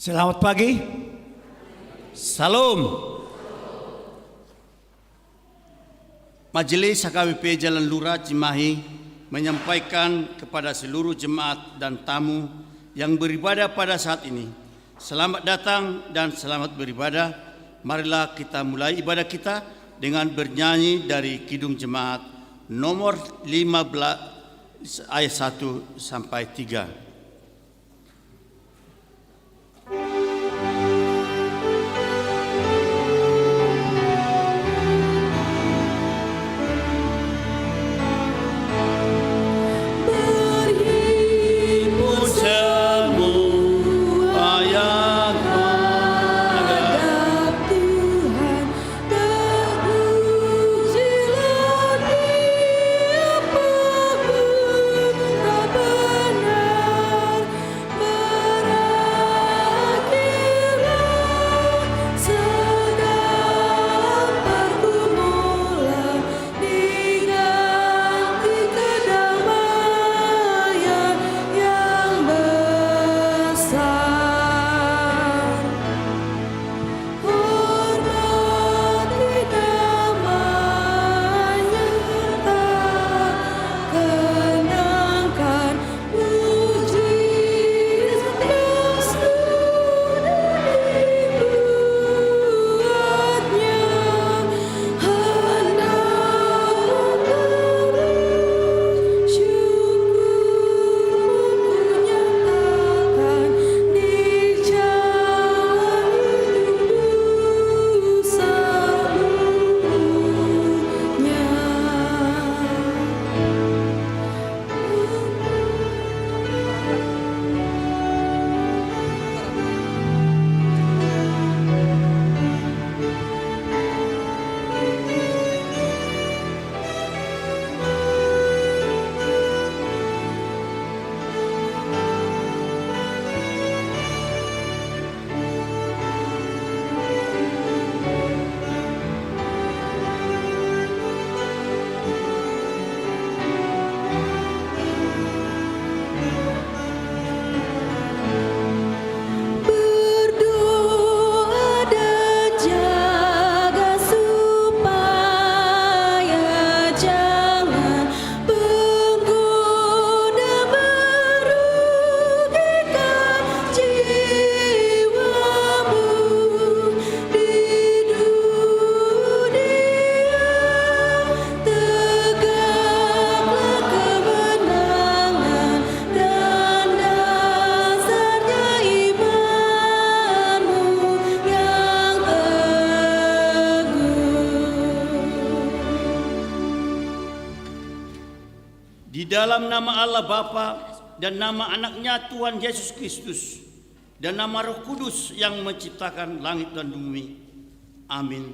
Selamat pagi. Salam. Majelis HKBP Jalan Lurah Cimahi menyampaikan kepada seluruh jemaat dan tamu yang beribadah pada saat ini, selamat datang dan selamat beribadah. Marilah kita mulai ibadah kita dengan bernyanyi dari Kidung Jemaat nomor 15 ayat 1 sampai 3. Dalam nama Allah Bapa dan nama anaknya Tuhan Yesus Kristus dan nama Roh Kudus yang menciptakan langit dan bumi. Amin.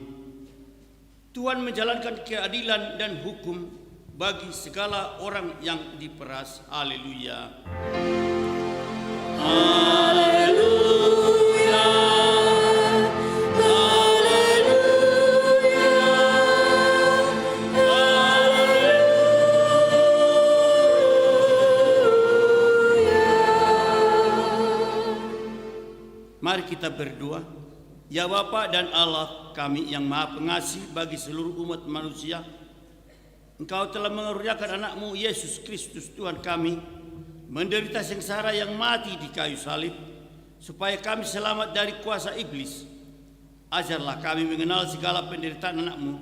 Tuhan menjalankan keadilan dan hukum bagi segala orang yang diperas. Haleluya. Mari kita berdoa. Ya Bapa dan Allah kami yang Maha Pengasih bagi seluruh umat manusia, Engkau telah mengaruniakan anakmu Yesus Kristus Tuhan kami menderita sengsara yang mati di kayu salib supaya kami selamat dari kuasa iblis. Ajarlah kami mengenal segala penderitaan anakmu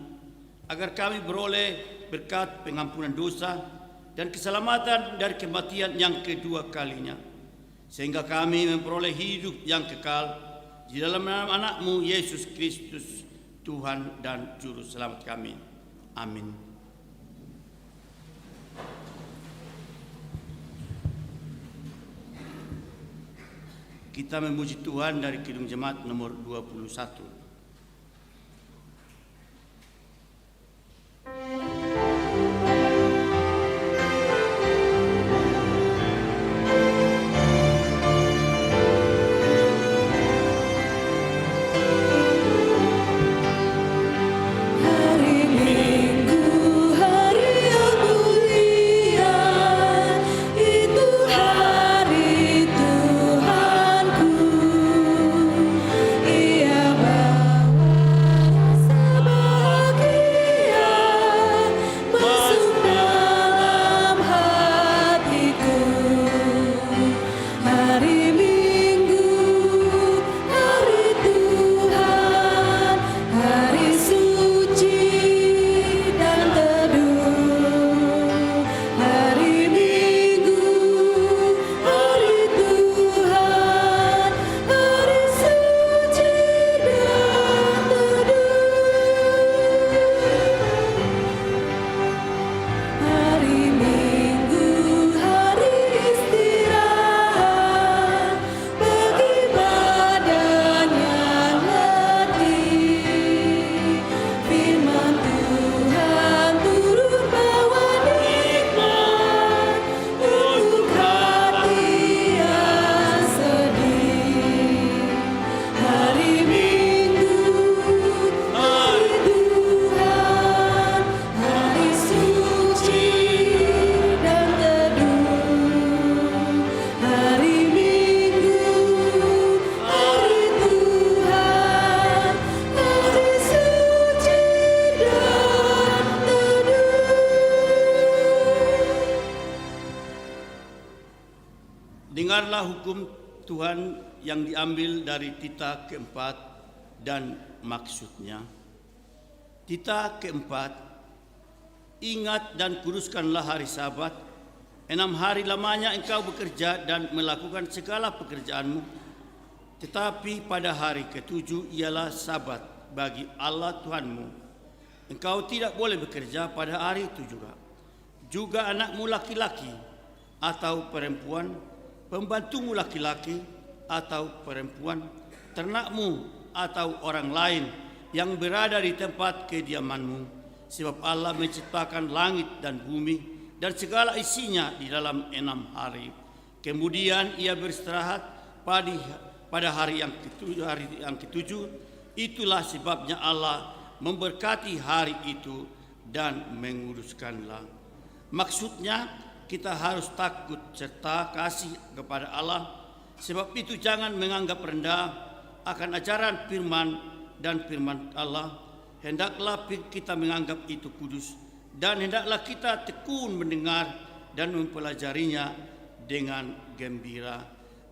agar kami beroleh berkat pengampunan dosa dan keselamatan dari kematian yang kedua kalinya, sehingga kami memperoleh hidup yang kekal di dalam nama anakmu Yesus Kristus Tuhan dan Juru Selamat kami. Amin. Kita memuji Tuhan dari Kidung Jemaat nomor 21. Hari Tuhanku Demikianlah hukum Tuhan yang diambil dari titah keempat dan maksudnya. Titah keempat, ingat dan kuduskanlah hari Sabat. 6 hari lamanya engkau bekerja dan melakukan segala pekerjaanmu. Tetapi pada hari ke-7 ialah Sabat bagi Allah Tuhanmu. Engkau tidak boleh bekerja pada hari itu juga. Juga anakmu laki-laki atau perempuan, pembantumu laki-laki atau perempuan, ternakmu atau orang lain yang berada di tempat kediamanmu. Sebab Allah menciptakan langit dan bumi dan segala isinya di dalam 6 hari. Kemudian ia beristirahat pada hari yang ketujuh. Itulah sebabnya Allah memberkati hari itu dan menguduskanlah. Maksudnya kita harus takut serta kasih kepada Allah. Sebab itu jangan menganggap rendah akan ajaran firman dan firman Allah. Hendaklah kita menganggap itu kudus, dan hendaklah kita tekun mendengar dan mempelajarinya dengan gembira.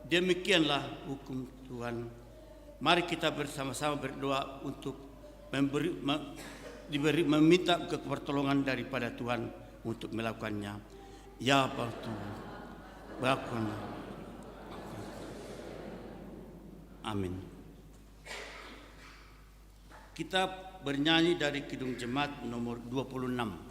Demikianlah hukum Tuhan. Mari kita bersama-sama berdoa untuk meminta pertolongan daripada Tuhan untuk melakukannya. Ya Tuhan, lakukanlah. Amin. Kita bernyanyi dari Kidung Jemaat nomor 26.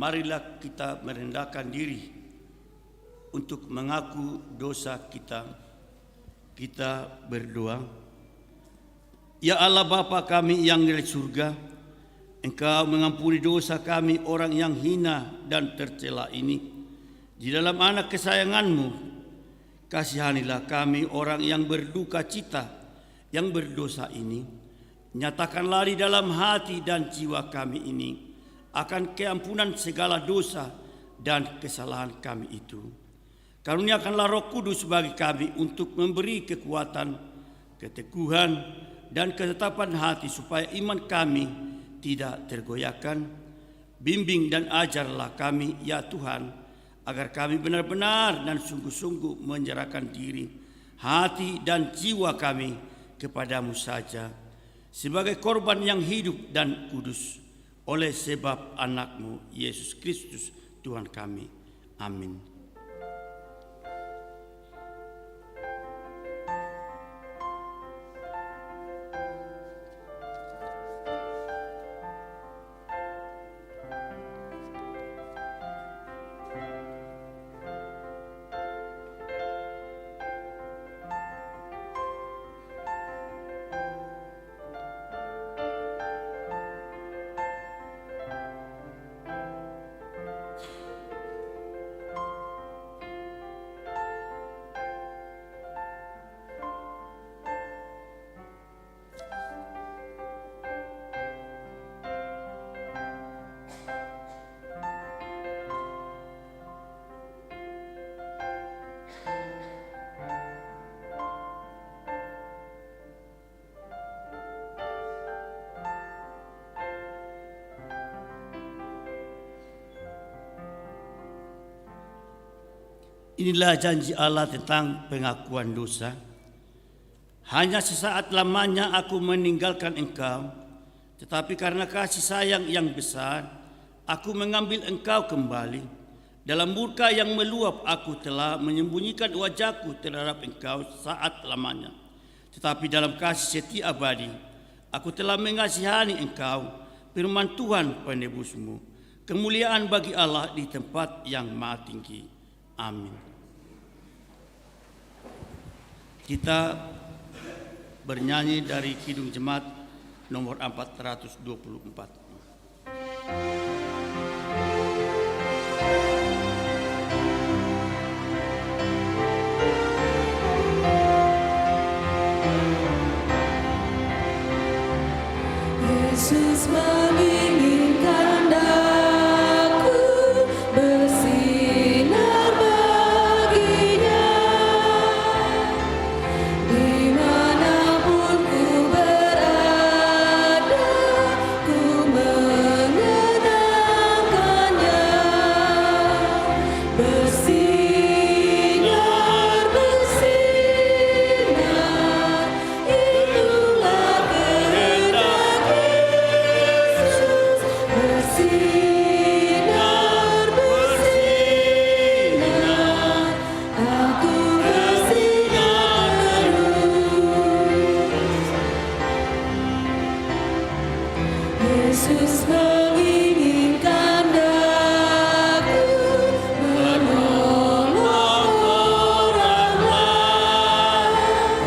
Marilah kita merendahkan diri untuk mengaku dosa kita. Kita berdoa. Ya Allah Bapa kami yang di surga, Engkau mengampuni dosa kami orang yang hina dan tercela ini. Di dalam anak kesayangan-Mu, kasihanilah kami orang yang berduka cita, yang berdosa ini. Nyatakanlah di dalam hati dan jiwa kami ini akan keampunan segala dosa dan kesalahan kami itu. Karuniakanlah Roh Kudus bagi kami untuk memberi kekuatan, keteguhan, dan ketetapan hati supaya iman kami tidak tergoyahkan. Bimbing dan ajarlah kami ya Tuhan, agar kami benar-benar dan sungguh-sungguh menyerahkan diri, hati dan jiwa kami kepadamu saja, sebagai korban yang hidup dan kudus, oleh sebab anak-Mu Yesus Kristus Tuhan kami. Amin. Inilah janji Allah tentang pengakuan dosa. Hanya sesaat lamanya aku meninggalkan engkau, tetapi karena kasih sayang yang besar, aku mengambil engkau kembali. Dalam murka yang meluap aku telah menyembunyikan wajahku terhadap engkau saat lamanya. Tetapi dalam kasih setia abadi, aku telah mengasihani engkau, firman Tuhan penebusmu. Kemuliaan bagi Allah di tempat yang maha tinggi. Amin. Kita bernyanyi dari Kidung Jemaat nomor 424. Yesus menginginkan daku bersinar baginya, dimanapun ku berada, ku menyenangkannya. Bersinar, bersinar, itulah kehendak Yesus. Bersinar, bersinar, aku bersinar terus. Yesus menginginkan daku menolong orang lain,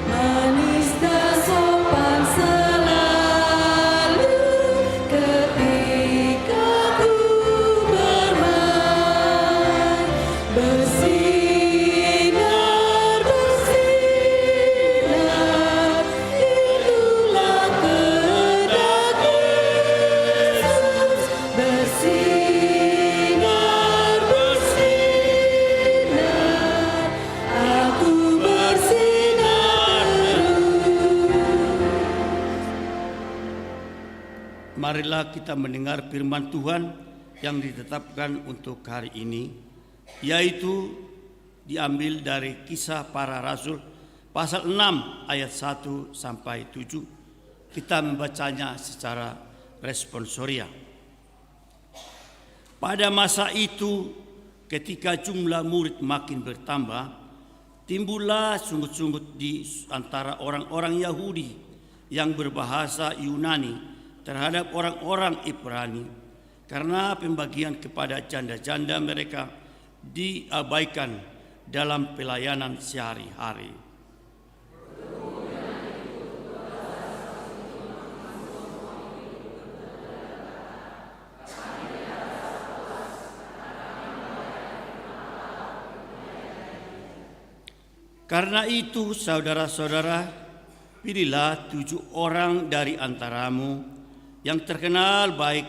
manis dan sopan selalu ketika ku bermain. Bersinar, bersinar, itulah kehendak Yesus. Bersinar, bersinar, aku bersinar terus. Marilah kita mendengar firman Tuhan yang ditetapkan untuk hari ini, yaitu diambil dari Kisah Para Rasul pasal 6 ayat 1 sampai 7. Kita membacanya secara responsoria. Pada masa itu, ketika jumlah murid makin bertambah, timbullah sungut-sungut di antara orang-orang Yahudi yang berbahasa Yunani terhadap orang-orang Ibrani, karena pembagian kepada janda-janda mereka diabaikan dalam pelayanan sehari-hari. Karena itu, saudara-saudara, pilihlah 7 orang dari antaramu yang terkenal baik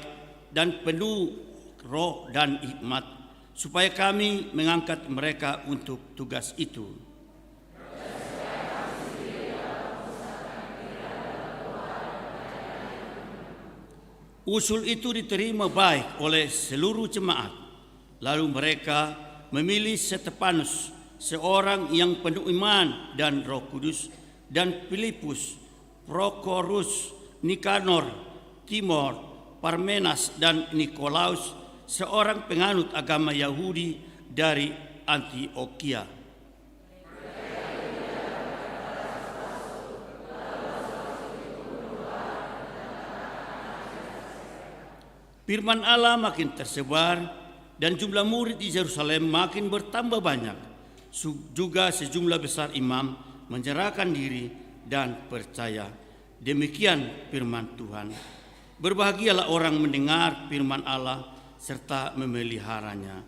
dan penuh roh dan hikmat, supaya kami mengangkat mereka untuk tugas itu. Usul itu diterima baik oleh seluruh jemaat. Lalu mereka memilih Stefanus, seorang yang penuh iman dan Roh Kudus, dan Filipus, Prokorus, Nikanor, Timor, Parmenas, dan Nikolaus, seorang penganut agama Yahudi dari Antioquia. Firman Allah makin tersebar dan jumlah murid di Yerusalem makin bertambah banyak. Juga sejumlah besar imam menyerahkan diri dan percaya. Demikian firman Tuhan. Berbahagialah orang mendengar firman Allah serta memeliharanya.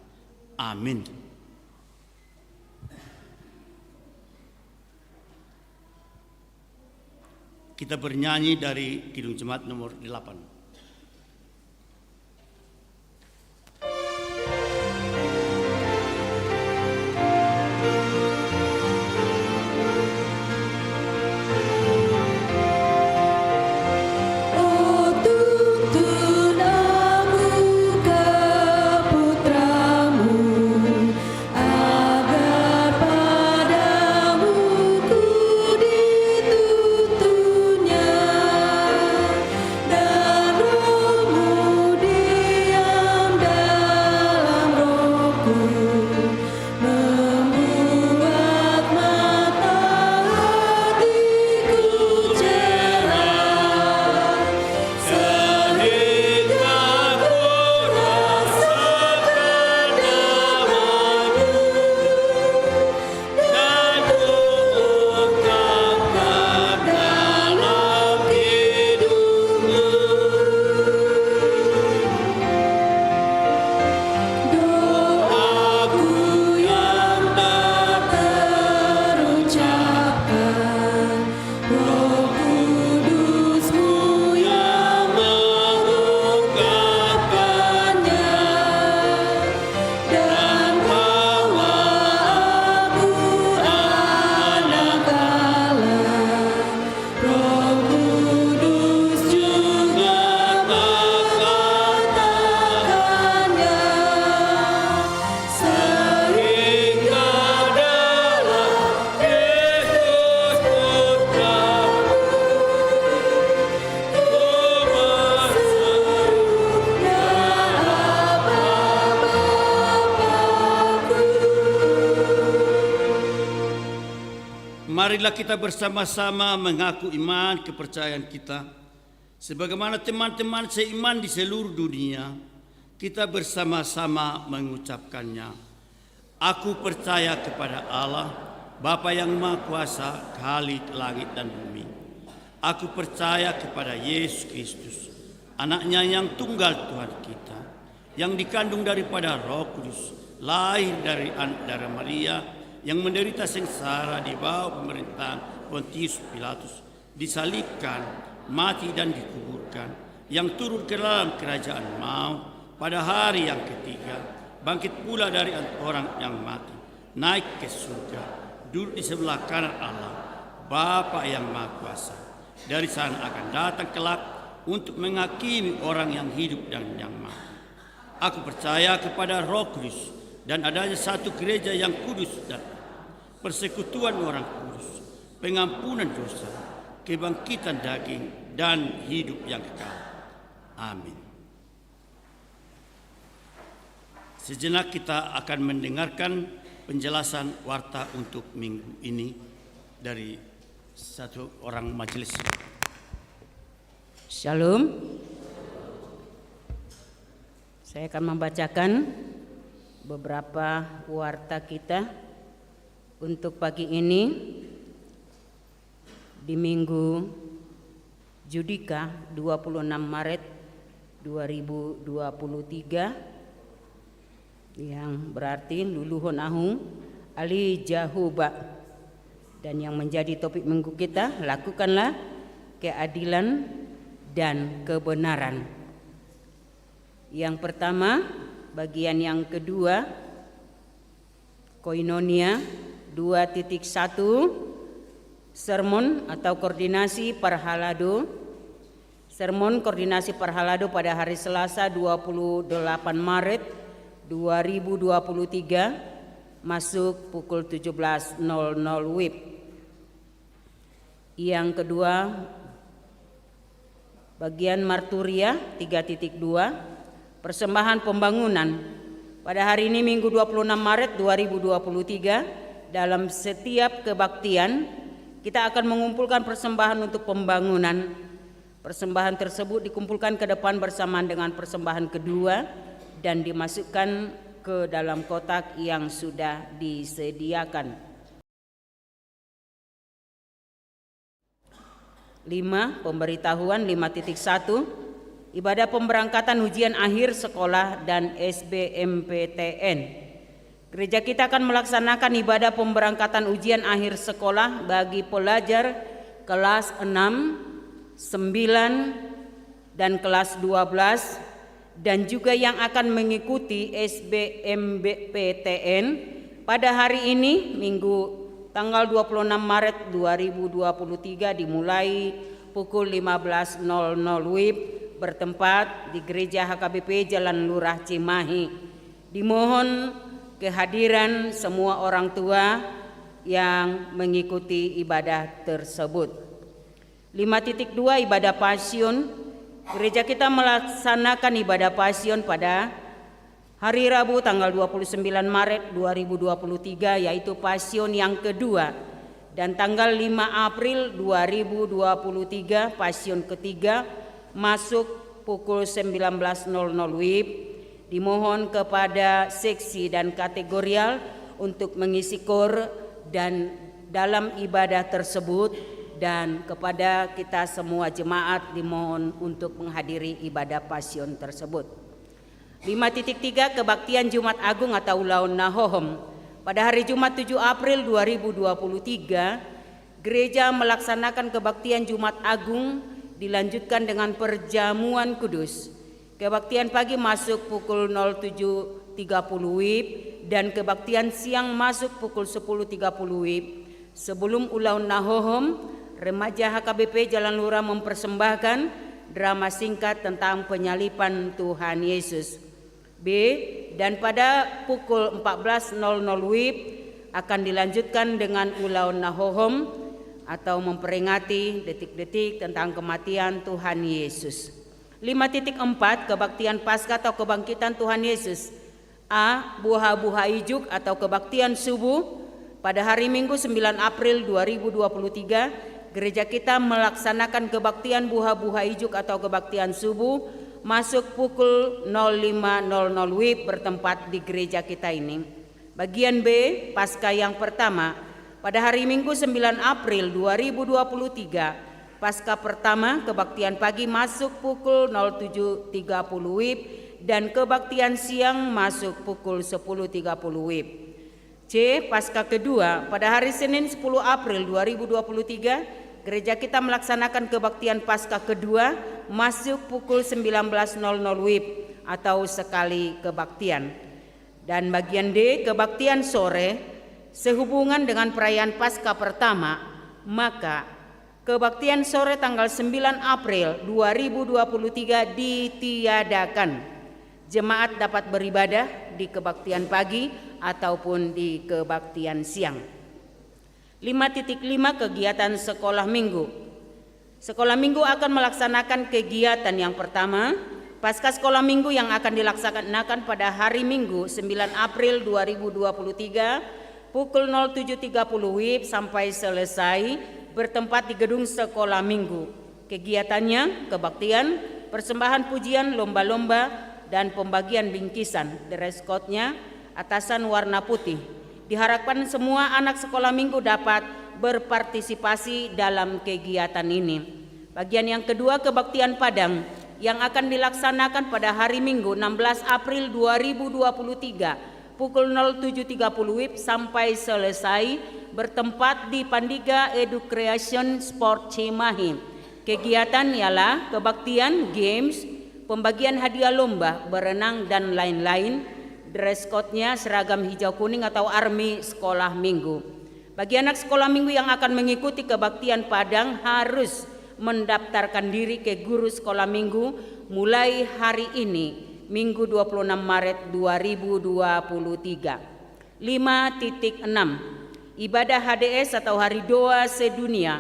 Amin. Kita bernyanyi dari Kidung Jemaat nomor 8. Marilah kita bersama-sama mengaku iman kepercayaan kita. Sebagaimana teman-teman seiman di seluruh dunia, kita bersama-sama mengucapkannya. Aku percaya kepada Allah, Bapa yang Maha Kuasa, Khalik langit dan bumi. Aku percaya kepada Yesus Kristus, Anaknya yang tunggal Tuhan kita, yang dikandung daripada Roh Kudus, lahir dari darah Maria, yang menderita sengsara di bawah pemerintahan Pontius Pilatus, disalibkan, mati dan dikuburkan, yang turun ke dalam kerajaan maut pada hari yang ketiga, bangkit pula dari orang yang mati, naik ke surga, duduk di sebelah kanan Allah, Bapa yang Maha Kuasa. Dari sana akan datang kelak untuk menghakimi orang yang hidup dan yang mati. Aku percaya kepada Roh Kudus dan adanya satu gereja yang kudus dan persekutuan orang kudus, pengampunan dosa, kebangkitan daging, dan hidup yang kekal. Amin. Sejenak kita akan mendengarkan penjelasan warta untuk minggu ini dari satu orang majelis. Shalom. Saya akan membacakan beberapa warta kita untuk pagi ini di Minggu Judika 26 Maret 2023 yang berarti luluhun ahung ali jahuba, dan yang menjadi topik minggu kita, lakukanlah keadilan dan kebenaran. Yang pertama, bagian yang kedua, Koinonia 2.1, sermon atau koordinasi Parhalado. Sermon koordinasi Parhalado pada hari Selasa 28 Maret 2023 masuk pukul 17.00 WIB. Yang kedua, bagian marturia 3.2 persembahan pembangunan. Pada hari ini Minggu 26 Maret 2023 dalam setiap kebaktian kita akan mengumpulkan persembahan untuk pembangunan. Persembahan tersebut dikumpulkan ke depan bersamaan dengan persembahan kedua dan dimasukkan ke dalam kotak yang sudah disediakan. 5. Pemberitahuan 5.1 Ibadah pemberangkatan ujian akhir sekolah dan SBMPTN. Gereja kita akan melaksanakan ibadah pemberangkatan ujian akhir sekolah bagi pelajar kelas 6, 9, dan kelas 12 dan juga yang akan mengikuti SBMPTN pada hari ini Minggu tanggal 26 Maret 2023 dimulai pukul 15.00 WIB bertempat di Gereja HKBP Jalan Lurah Cimahi. Dimohon kehadiran semua orang tua yang mengikuti ibadah tersebut. 5.2 Ibadah Pasion. Gereja kita melaksanakan ibadah Pasion pada hari Rabu tanggal 29 Maret 2023 yaitu Pasion yang kedua, dan tanggal 5 April 2023 Pasion ketiga masuk pukul 19.00 WIB. Dimohon kepada seksi dan kategorial untuk mengisi kor dan dalam ibadah tersebut, dan kepada kita semua jemaat dimohon untuk menghadiri ibadah Pasion tersebut. 5.3 Kebaktian Jumat Agung atau Laun Nahohom. Pada hari Jumat 7 April 2023 gereja melaksanakan kebaktian Jumat Agung dilanjutkan dengan perjamuan kudus. Kebaktian pagi masuk pukul 07.30 WIB dan kebaktian siang masuk pukul 10.30 WIB. Sebelum Ulaun Nahohom, remaja HKBP Jalan Lurah mempersembahkan drama singkat tentang penyalipan Tuhan Yesus. B. Dan pada pukul 14.00 WIB akan dilanjutkan dengan Ulaun Nahohom atau memperingati detik-detik tentang kematian Tuhan Yesus. 5.4 Kebaktian Paskah atau kebangkitan Tuhan Yesus. A. Buha-buha ijuk atau kebaktian subuh. Pada hari Minggu 9 April 2023 gereja kita melaksanakan kebaktian buha-buha ijuk atau kebaktian subuh masuk pukul 05.00 WIB bertempat di gereja kita ini. Bagian B, Paskah yang pertama. Pada hari Minggu 9 April 2023, Paskah pertama kebaktian pagi masuk pukul 07.30 WIB dan kebaktian siang masuk pukul 10.30 WIB. C. Paskah kedua. Pada hari Senin 10 April 2023, gereja kita melaksanakan kebaktian Paskah kedua masuk pukul 19.00 WIB atau sekali kebaktian. Dan bagian D, kebaktian sore. Sehubungan dengan perayaan Paskah pertama, maka kebaktian sore tanggal 9 April 2023 ditiadakan. Jemaat dapat beribadah di kebaktian pagi ataupun di kebaktian siang. 5.5 Kegiatan sekolah minggu. Sekolah minggu akan melaksanakan kegiatan yang pertama, Paskah sekolah minggu yang akan dilaksanakan pada hari Minggu 9 April 2023 pukul 07.30 WIB sampai selesai bertempat di gedung sekolah minggu. Kegiatannya kebaktian, persembahan pujian, lomba-lomba, dan pembagian bingkisan. Dress code-nya atasan warna putih. Diharapkan semua anak sekolah minggu dapat berpartisipasi dalam kegiatan ini. Bagian yang kedua, kebaktian Padang yang akan dilaksanakan pada hari Minggu 16 April 2023 pukul 07.30 WIB sampai selesai bertempat di Pandiga Education Sport Cimahi. Kegiatan ialah kebaktian, games, pembagian hadiah lomba, berenang dan lain-lain. Dress code-nya seragam hijau kuning atau army sekolah minggu. Bagi anak sekolah minggu yang akan mengikuti kebaktian Padang harus mendaftarkan diri ke guru sekolah minggu mulai hari ini Minggu 26 Maret 2023. 5.6 Ibadah HDS atau Hari Doa Sedunia.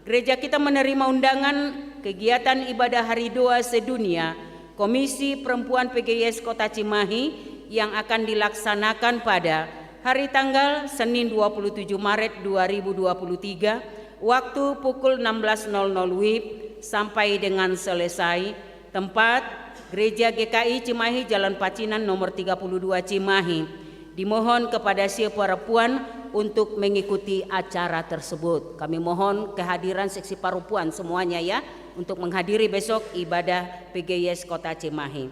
Gereja kita menerima undangan kegiatan ibadah Hari Doa Sedunia Komisi Perempuan PGIS Kota Cimahi yang akan dilaksanakan pada hari tanggal Senin 27 Maret 2023 waktu pukul 16.00 WIB sampai dengan selesai. Tempat Gereja GKI Cimahi Jalan Pacinan nomor 32 Cimahi. Dimohon kepada siapa puan untuk mengikuti acara tersebut. Kami mohon kehadiran seksi parupuan semuanya ya untuk menghadiri besok ibadah PGIS Kota Cimahi.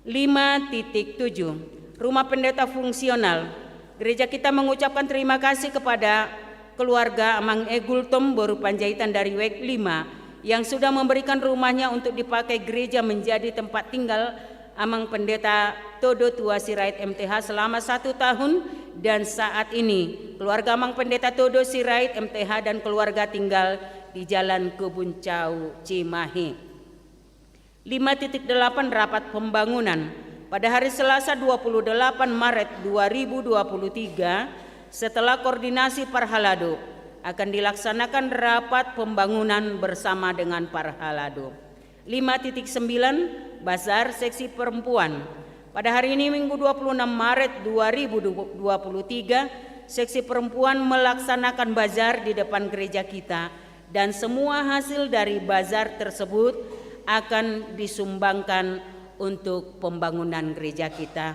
5.7 Rumah Pendeta Fungsional. Gereja kita mengucapkan terima kasih kepada keluarga Amang Egul Tom Boru Panjaitan dari WEG 5 yang sudah memberikan rumahnya untuk dipakai gereja menjadi tempat tinggal Amang Pendeta Todo Tua Sirait MTH selama 1 tahun, dan saat ini keluarga Amang Pendeta Todo Sirait MTH dan keluarga tinggal di Jalan Kebun Cau Cimahi. 5.8 Rapat Pembangunan. Pada hari Selasa 28 Maret 2023 setelah koordinasi Parhalado akan dilaksanakan rapat pembangunan bersama dengan Parhalado. 5.9 Bazar Seksi Perempuan. Pada hari ini Minggu 26 Maret 2023 Seksi Perempuan melaksanakan bazar di depan gereja kita dan semua hasil dari bazar tersebut akan disumbangkan untuk pembangunan gereja kita.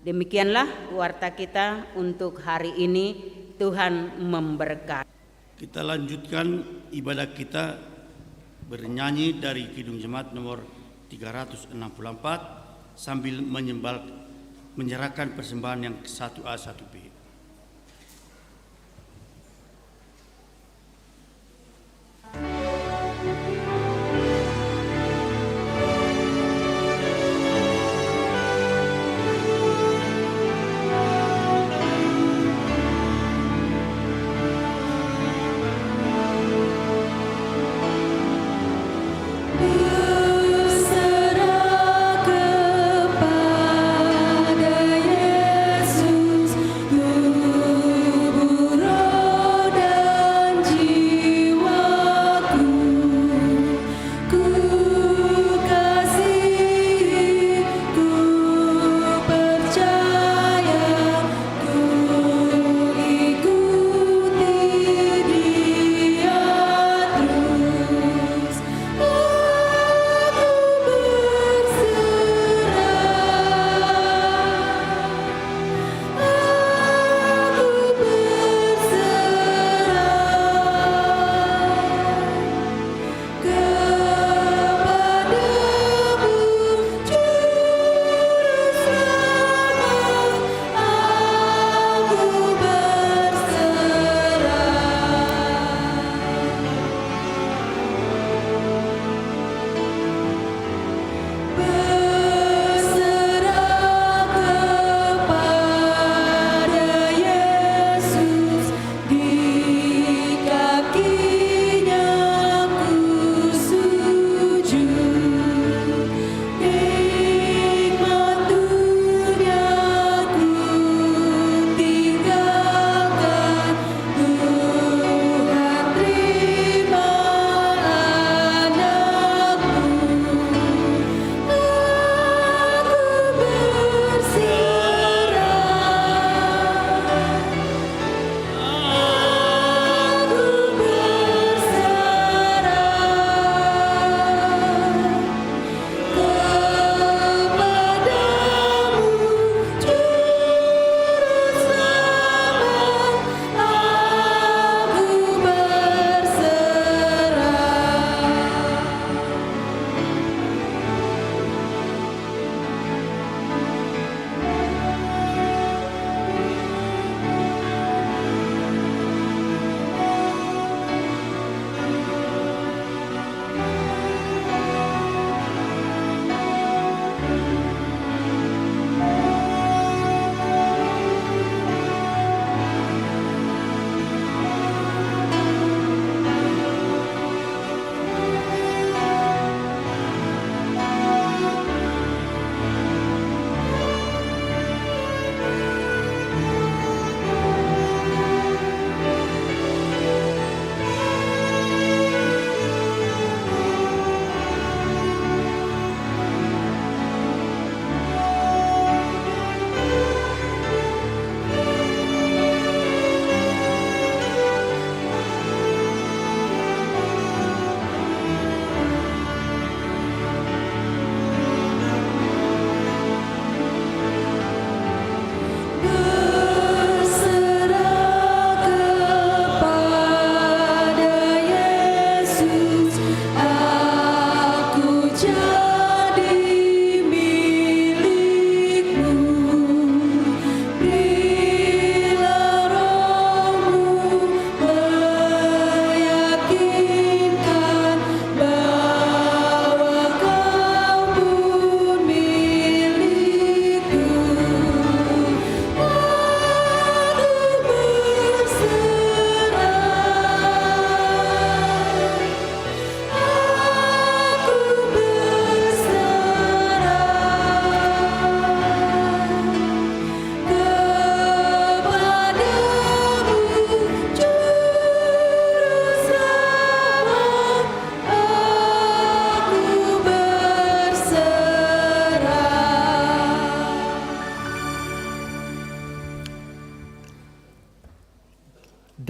Demikianlah warta kita untuk hari ini. Tuhan memberkati. Kita lanjutkan ibadah kita bernyanyi dari Kidung Jemaat nomor 364 sambil menyerahkan persembahan yang 1A 1B. Berserah kepada Yesus.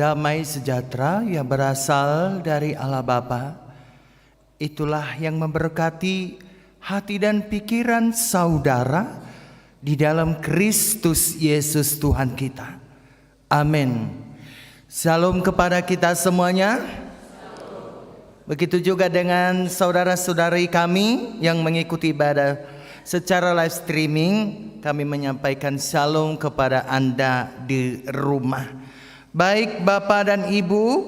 Damai sejahtera yang berasal dari Allah Bapa, itulah yang memberkati hati dan pikiran saudara di dalam Kristus Yesus Tuhan kita. Amin. Shalom kepada kita semuanya. Begitu juga dengan saudara-saudari kami yang mengikuti ibadah secara live streaming. Kami menyampaikan shalom kepada Anda di rumah. Baik Bapak dan Ibu,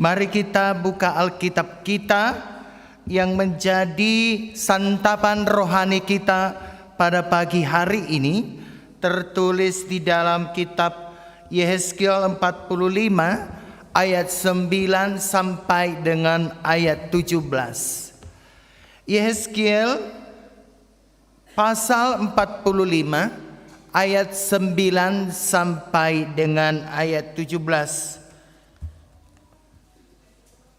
mari kita buka Alkitab kita yang menjadi santapan rohani kita pada pagi hari ini. Tertulis di dalam kitab Yehezkiel 45 ayat 9 sampai dengan ayat 17. Yehezkiel pasal 45 ayat 9 sampai dengan ayat 17.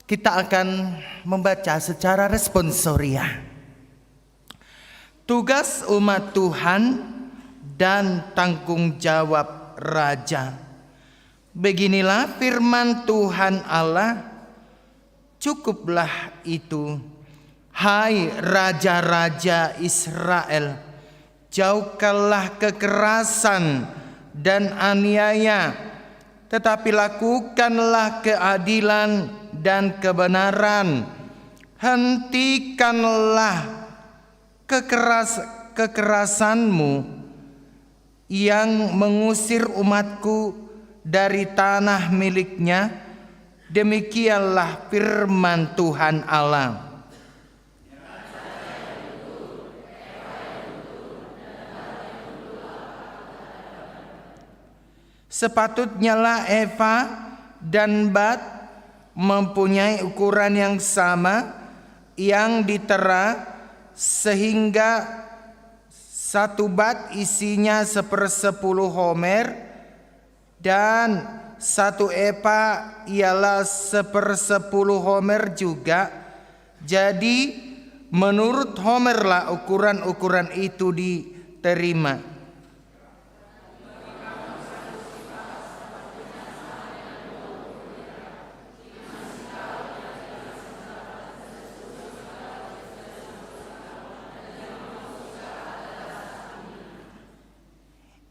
Kita akan membaca secara responsoria. Tugas umat Tuhan dan tanggung jawab Raja. Beginilah firman Tuhan Allah, cukuplah itu, hai raja-raja Israel, jauhkanlah kekerasan dan aniaya, tetapi lakukanlah keadilan dan kebenaran. Hentikanlah kekerasanmu yang mengusir umatku dari tanah miliknya. Demikianlah firman Tuhan Allah. Sepatutnya lah eva dan bat mempunyai ukuran yang sama, yang ditera, sehingga satu bat isinya 1/10 homer, dan satu eva ialah 1/10 homer juga. Jadi menurut homer lah ukuran-ukuran itu diterima.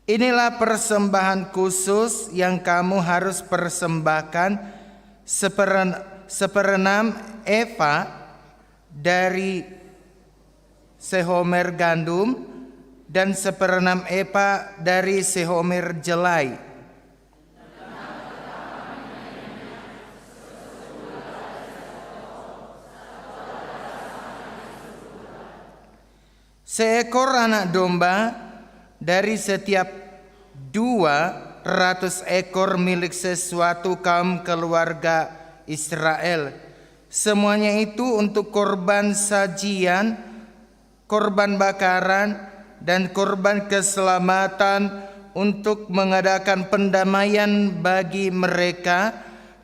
Inilah persembahan khusus yang kamu harus persembahkan: seperenam eva dari sehomer gandum dan seperenam eva dari sehomer jelai. Seekor anak domba dari setiap 200 ekor milik sesuatu kaum keluarga Israel. Semuanya itu untuk korban sajian, korban bakaran, dan korban keselamatan, untuk mengadakan pendamaian bagi mereka.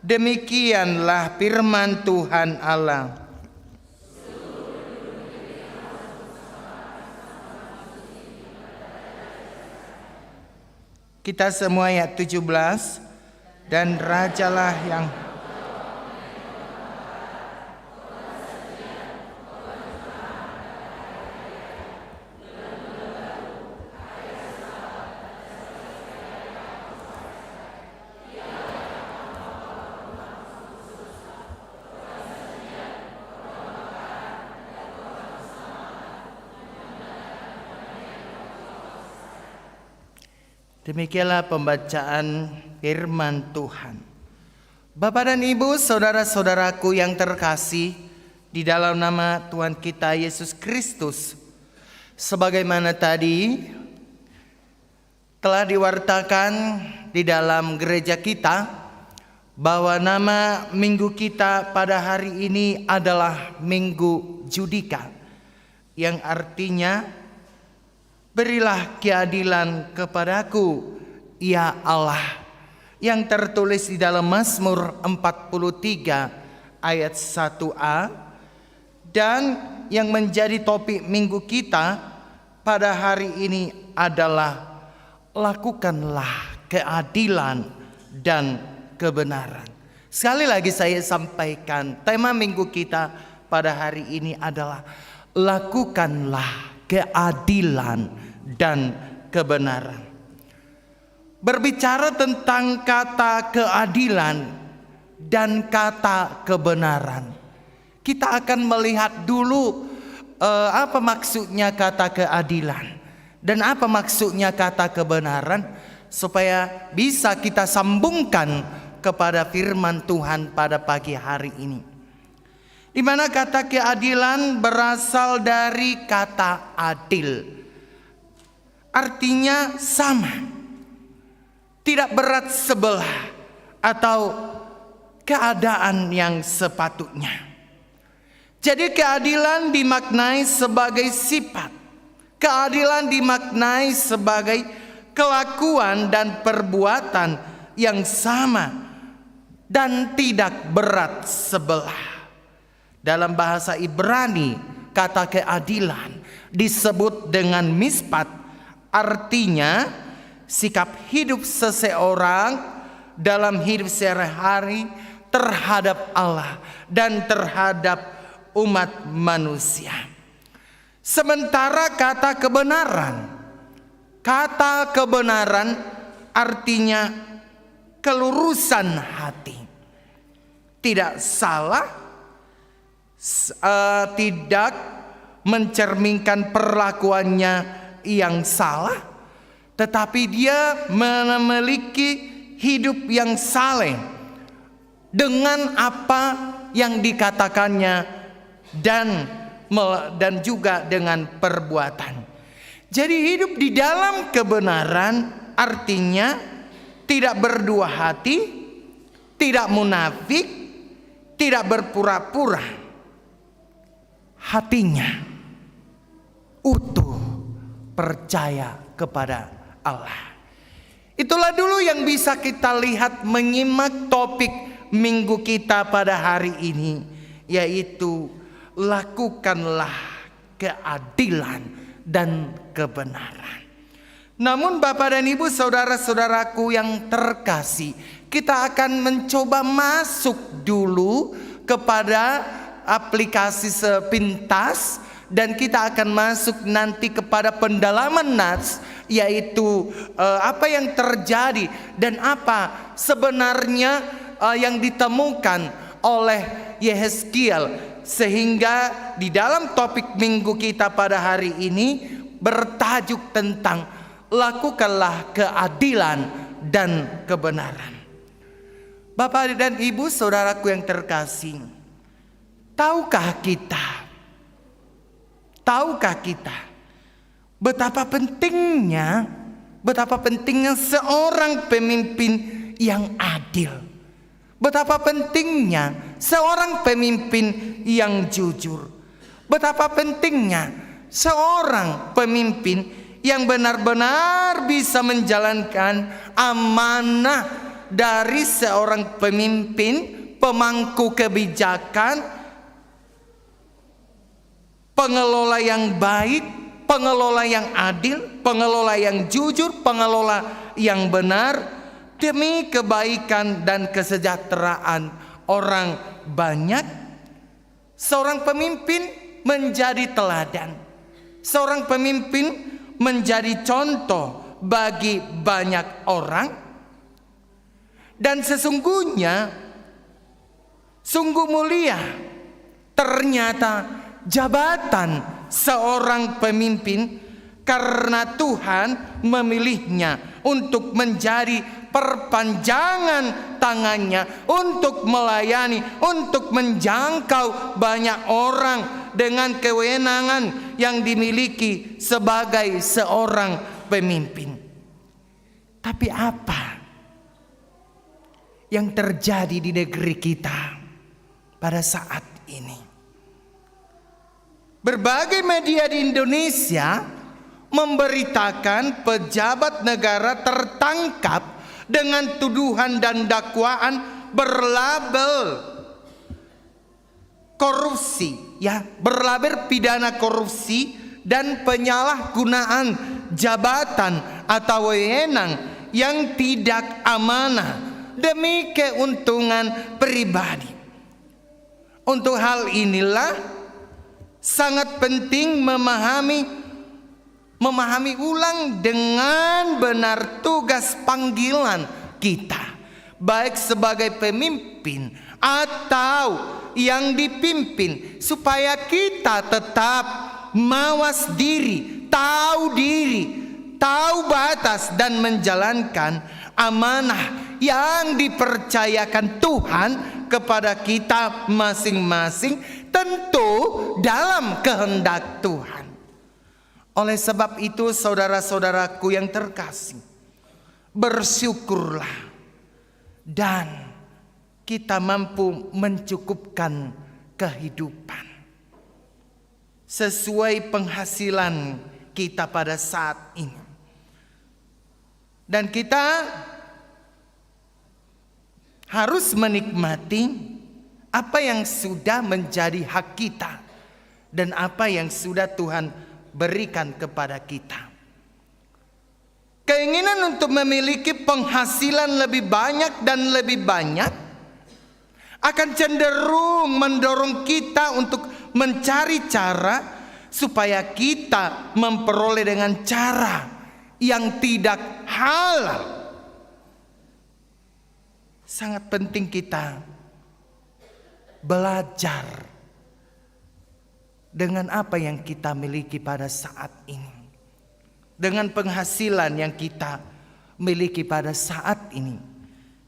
Demikianlah firman Tuhan Allah. Kita semua ayat 17. Dan rajalah yang Demikianlah pembacaan firman Tuhan. Bapak dan Ibu, saudara-saudaraku yang terkasih di dalam nama Tuhan kita Yesus Kristus, sebagaimana tadi telah diwartakan di dalam gereja kita bahwa nama minggu kita pada hari ini adalah Minggu Judika, yang artinya berilah keadilan kepadaku, ya Allah, yang tertulis di dalam Mazmur 43 ayat 1a, dan yang menjadi topik minggu kita pada hari ini adalah lakukanlah keadilan dan kebenaran. Sekali lagi saya sampaikan, tema minggu kita pada hari ini adalah lakukanlah keadilan dan kebenaran. Berbicara tentang kata keadilan dan kata kebenaran, kita akan melihat dulu apa maksudnya kata keadilan dan apa maksudnya kata kebenaran, supaya bisa kita sambungkan kepada firman Tuhan pada pagi hari ini. Di mana kata keadilan berasal dari kata adil. Artinya sama, tidak berat sebelah atau keadaan yang sepatutnya. Jadi keadilan dimaknai sebagai sifat. Keadilan dimaknai sebagai kelakuan dan perbuatan yang sama dan tidak berat sebelah. Dalam bahasa Ibrani, kata keadilan disebut dengan mispat, artinya sikap hidup seseorang dalam hidup sehari-hari terhadap Allah dan terhadap umat manusia. Sementara kata kebenaran artinya kelurusan hati. Tidak salah, tidak mencerminkan perlakuannya yang salah, tetapi dia memiliki hidup yang saleh dengan apa yang dikatakannya dan juga dengan perbuatan. Jadi hidup di dalam kebenaran artinya tidak berdua hati, tidak munafik, tidak berpura-pura. Hatinya utuh percaya kepada Allah. Itulah dulu yang bisa kita lihat menyimak topik minggu kita pada hari ini, yaitu lakukanlah keadilan dan kebenaran. Namun Bapak dan Ibu, saudara-saudaraku yang terkasih, kita akan mencoba masuk dulu kepada aplikasi sepintas, dan kita akan masuk nanti kepada pendalaman nats, yaitu apa yang terjadi dan apa sebenarnya yang ditemukan oleh Yehezkiel, sehingga di dalam topik minggu kita pada hari ini bertajuk tentang lakukanlah keadilan dan kebenaran. Bapak dan Ibu, saudaraku yang terkasih, tahukah kita betapa pentingnya seorang pemimpin yang adil? Betapa pentingnya seorang pemimpin yang jujur? Betapa pentingnya seorang pemimpin yang benar-benar bisa menjalankan amanah dari seorang pemimpin, pemangku kebijakan, pengelola yang baik, pengelola yang adil, pengelola yang jujur, pengelola yang benar, demi kebaikan dan kesejahteraan orang banyak. Seorang pemimpin menjadi teladan, seorang pemimpin menjadi contoh bagi banyak orang. Dan sesungguhnya sungguh mulia ternyata jabatan seorang pemimpin, karena Tuhan memilihnya untuk menjadi perpanjangan tangannya untuk melayani, untuk menjangkau banyak orang dengan kewenangan yang dimiliki sebagai seorang pemimpin. Tapi apa yang terjadi di negeri kita pada saat ini? Berbagai media di Indonesia memberitakan pejabat negara tertangkap dengan tuduhan dan dakwaan berlabel korupsi, berlabel pidana korupsi dan penyalahgunaan jabatan atau wewenang yang tidak amanah demi keuntungan pribadi. Untuk hal inilah sangat penting memahami ulang dengan benar tugas panggilan kita, baik sebagai pemimpin atau yang dipimpin, supaya kita tetap mawas diri, tahu batas dan menjalankan amanah yang dipercayakan Tuhan kepada kita masing-masing, tentu dalam kehendak Tuhan. Oleh sebab itu, saudara-saudaraku yang terkasih, bersyukurlah dan kita mampu mencukupkan kehidupan sesuai penghasilan kita pada saat ini. Dan kita harus menikmati apa yang sudah menjadi hak kita dan apa yang sudah Tuhan berikan kepada kita. Keinginan untuk memiliki penghasilan lebih banyak dan lebih banyak akan cenderung mendorong kita untuk mencari cara supaya kita memperoleh dengan cara yang tidak halal. Sangat penting kita belajar dengan apa yang kita miliki pada saat ini, dengan penghasilan yang kita miliki pada saat ini,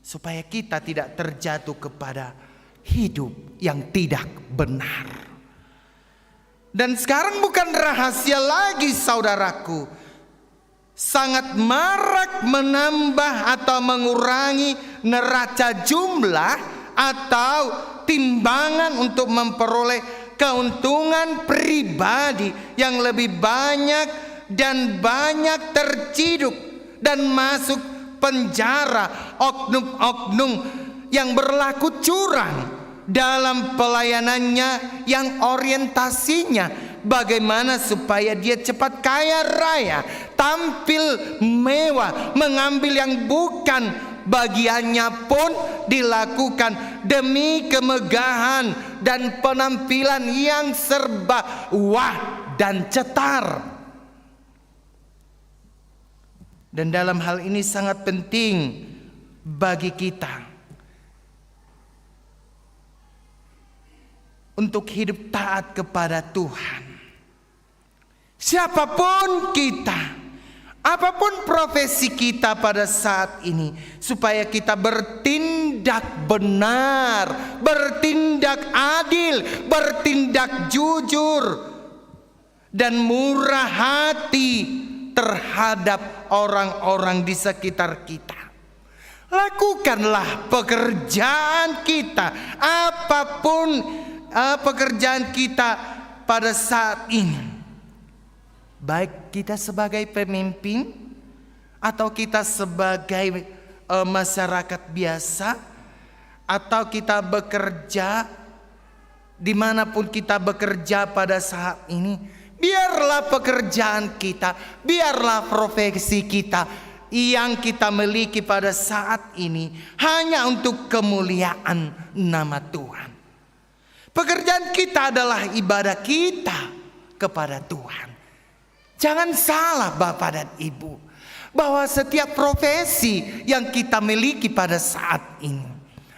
supaya kita tidak terjatuh kepada hidup yang tidak benar. Dan sekarang bukan rahasia lagi, saudaraku, sangat marak menambah atau mengurangi neraca jumlah atau timbangan untuk memperoleh keuntungan pribadi yang lebih banyak dan banyak terciduk dan masuk penjara oknum-oknum yang berlaku curang dalam pelayanannya, yang orientasinya bagaimana supaya dia cepat kaya raya, tampil mewah, mengambil yang bukan bagiannya pun dilakukan demi kemegahan dan penampilan yang serba wah dan cetar. Dan dalam hal ini sangat penting bagi kita untuk hidup taat kepada Tuhan. Siapapun kita, apapun profesi kita pada saat ini, supaya kita bertindak benar, bertindak adil, bertindak jujur dan murah hati terhadap orang-orang di sekitar kita. Lakukanlah pekerjaan kita, apapun pekerjaan kita pada saat ini, baik kita sebagai pemimpin atau kita sebagai masyarakat biasa, atau kita bekerja dimanapun kita bekerja pada saat ini. Biarlah pekerjaan kita, biarlah profesi kita yang kita miliki pada saat ini hanya untuk kemuliaan nama Tuhan. Pekerjaan kita adalah ibadah kita kepada Tuhan. Jangan salah Bapak dan Ibu, bahwa setiap profesi yang kita miliki pada saat ini,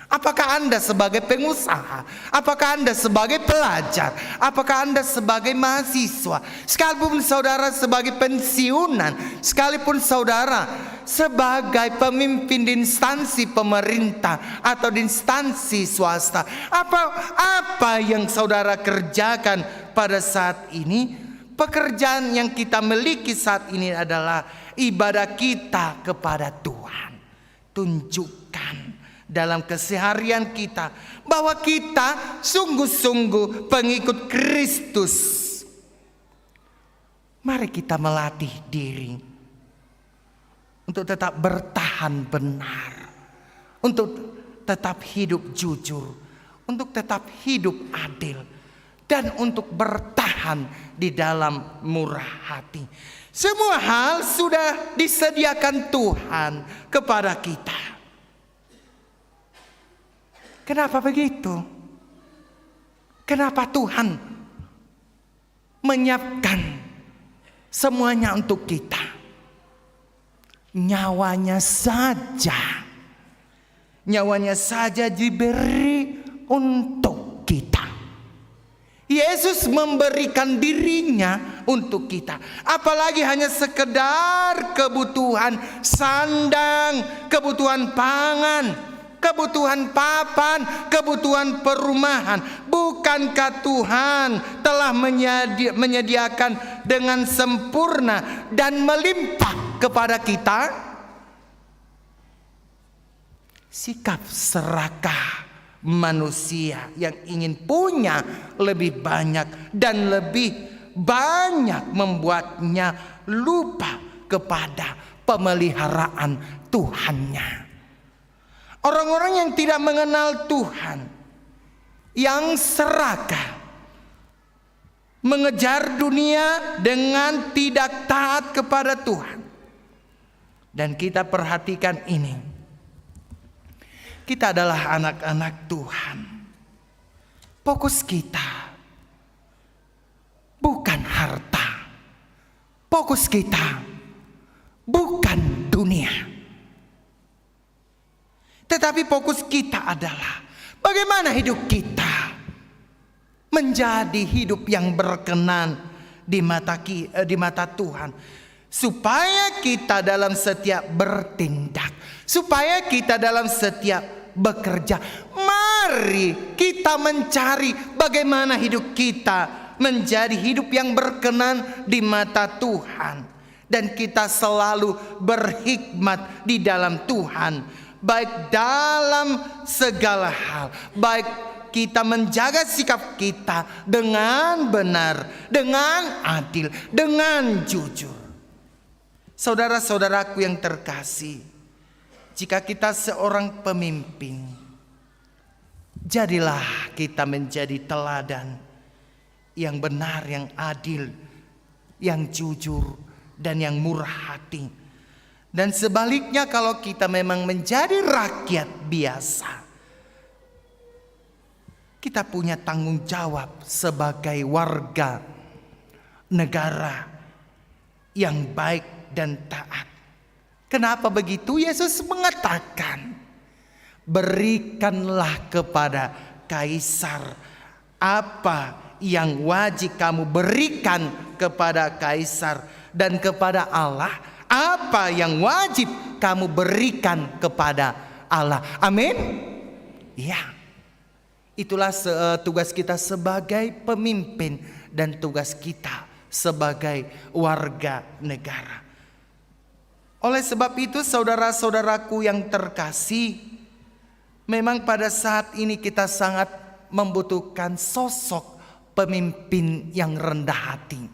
apakah Anda sebagai pengusaha, apakah Anda sebagai pelajar, apakah Anda sebagai mahasiswa, sekalipun saudara sebagai pensiunan, sekalipun saudara sebagai pemimpin di instansi pemerintah atau di instansi swasta, apa yang saudara kerjakan pada saat ini, pekerjaan yang kita miliki saat ini adalah ibadah kita kepada Tuhan. Tunjukkan dalam keseharian kita bahwa kita sungguh-sungguh pengikut Kristus. Mari kita melatih diri untuk tetap bertahan benar, untuk tetap hidup jujur, untuk tetap hidup adil, dan untuk bertahan di dalam murah hati. Semua hal sudah disediakan Tuhan kepada kita. Kenapa begitu? Kenapa Tuhan menyiapkan semuanya untuk kita? Nyawanya saja diberi untuk kita. Yesus memberikan dirinya untuk kita. Apalagi hanya sekedar kebutuhan sandang, kebutuhan pangan, kebutuhan papan, kebutuhan perumahan. Bukankah Tuhan telah menyediakan dengan sempurna dan melimpah kepada kita? Sikap serakah manusia yang ingin punya lebih banyak dan lebih banyak membuatnya lupa kepada pemeliharaan Tuhannya. Orang-orang yang tidak mengenal Tuhan, yang serakah, mengejar dunia dengan tidak taat kepada Tuhan. Dan kita perhatikan ini. Kita adalah anak-anak Tuhan. Fokus kita bukan harta. Fokus kita bukan dunia. Tetapi fokus kita adalah bagaimana hidup kita menjadi hidup yang berkenan di mata Tuhan. Supaya kita dalam setiap bertindak, supaya kita dalam setiap bekerja, mari kita mencari bagaimana hidup kita menjadi hidup yang berkenan di mata Tuhan. Dan kita selalu berhikmat di dalam Tuhan, baik dalam segala hal, baik kita menjaga sikap kita dengan benar, dengan adil, dengan jujur. Saudara-saudaraku yang terkasih, jika kita seorang pemimpin, jadilah kita menjadi teladan yang benar, yang adil, yang jujur, dan yang murah hati. Dan sebaliknya, kalau kita memang menjadi rakyat biasa, kita punya tanggung jawab sebagai warga negara yang baik dan taat. Kenapa begitu? Yesus mengatakan, berikanlah kepada kaisar apa yang wajib kamu berikan kepada kaisar, dan kepada Allah apa yang wajib kamu berikan kepada Allah. Amin. Ya, itulah tugas kita sebagai pemimpin dan tugas kita sebagai warga negara. Oleh sebab itu, saudara-saudaraku yang terkasih, memang pada saat ini kita sangat membutuhkan sosok pemimpin yang rendah hati,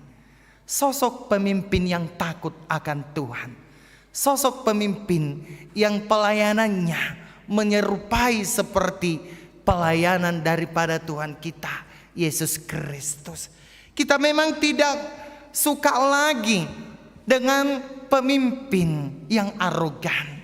sosok pemimpin yang takut akan Tuhan, sosok pemimpin yang pelayanannya menyerupai seperti pelayanan daripada Tuhan kita Yesus Kristus. Kita memang tidak suka lagi dengan pemimpin yang arogan.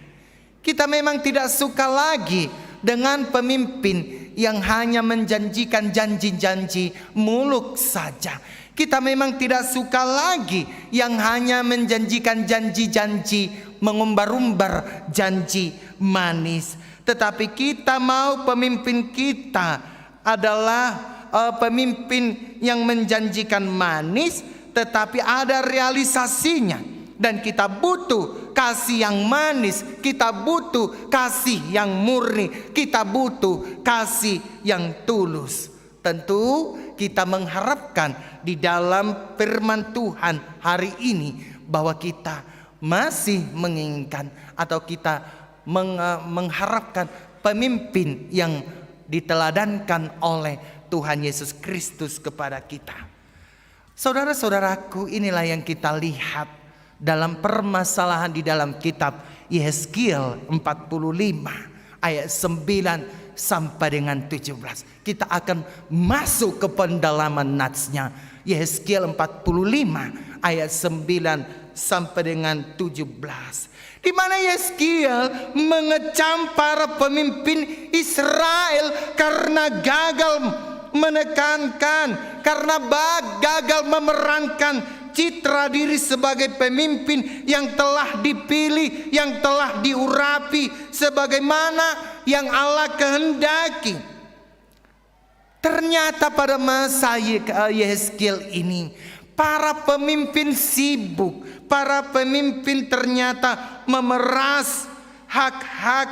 Kita memang tidak suka lagi dengan pemimpin yang hanya menjanjikan janji-janji muluk saja. Kita memang tidak suka lagi yang hanya menjanjikan janji-janji, mengumbar-umbar janji manis. Tetapi kita mau pemimpin kita adalah pemimpin yang menjanjikan manis, tetapi ada realisasinya. Dan kita butuh kasih yang manis, kita butuh kasih yang murni, kita butuh kasih yang tulus. Tentu kita mengharapkan di dalam firman Tuhan hari ini bahwa kita masih menginginkan atau kita mengharapkan pemimpin yang diteladankan oleh Tuhan Yesus Kristus kepada kita. Saudara-saudaraku, inilah yang kita lihat dalam permasalahan di dalam kitab Yehezkiel 45 ayat 9 sampai dengan 17. Kita akan masuk ke pendalaman natsnya. Yehezkiel 45 ayat 9 sampai dengan 17. Di mana Yeskiel mengecam para pemimpin Israel karena gagal menekankan, karena gagal memerankan citra diri sebagai pemimpin yang telah dipilih, yang telah diurapi sebagaimana yang Allah kehendaki. Ternyata pada masa Yeskiel ini para pemimpin sibuk, para pemimpin ternyata memeras hak-hak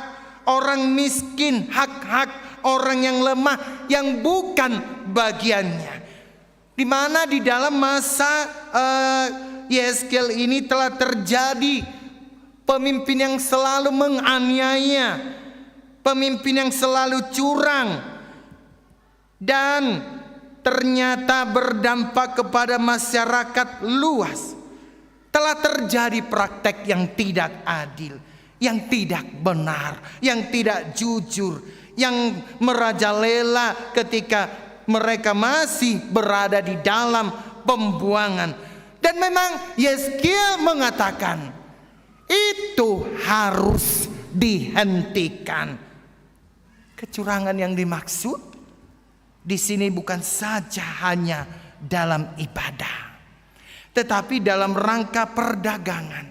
orang miskin, hak-hak orang yang lemah yang bukan bagiannya. Di mana di dalam masa Yeskiel ini telah terjadi pemimpin yang selalu menganiaya, pemimpin yang selalu curang, dan ternyata berdampak kepada masyarakat luas. Telah terjadi praktek yang tidak adil, yang tidak benar, yang tidak jujur, yang merajalela ketika mereka masih berada di dalam pembuangan. Dan memang Yeskiel mengatakan itu harus dihentikan. Kecurangan yang dimaksud di sini bukan saja hanya dalam ibadah, tetapi dalam rangka perdagangan,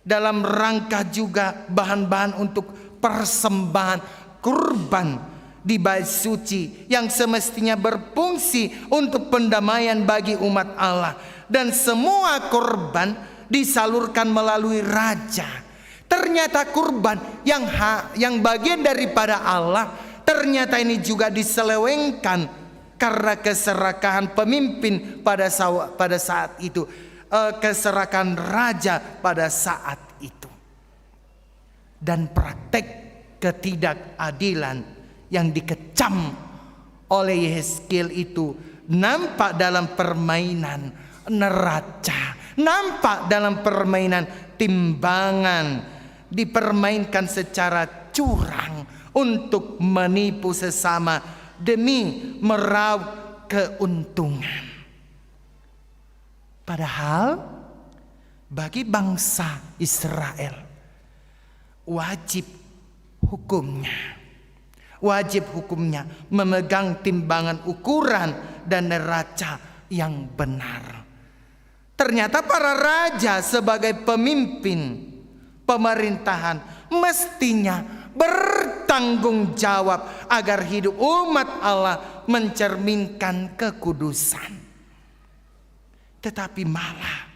dalam rangka juga bahan-bahan untuk persembahan kurban di bait suci yang semestinya berfungsi untuk pendamaian bagi umat Allah, dan semua kurban disalurkan melalui raja. Ternyata kurban yang bagian daripada Allah, ternyata ini juga diselewengkan karena keserakahan pemimpin pada saat itu, keserakahan raja pada saat itu, dan praktek ketidakadilan yang dikecam oleh Yeskiel itu nampak dalam permainan neraca, nampak dalam permainan timbangan, dipermainkan secara curang untuk menipu sesama demi meraup keuntungan. Padahal bagi bangsa Israel wajib hukumnya memegang timbangan ukuran dan neraca yang benar. Ternyata para raja sebagai pemimpin pemerintahan mestinya bertanggung jawab agar hidup umat Allah mencerminkan kekudusan. Tetapi malah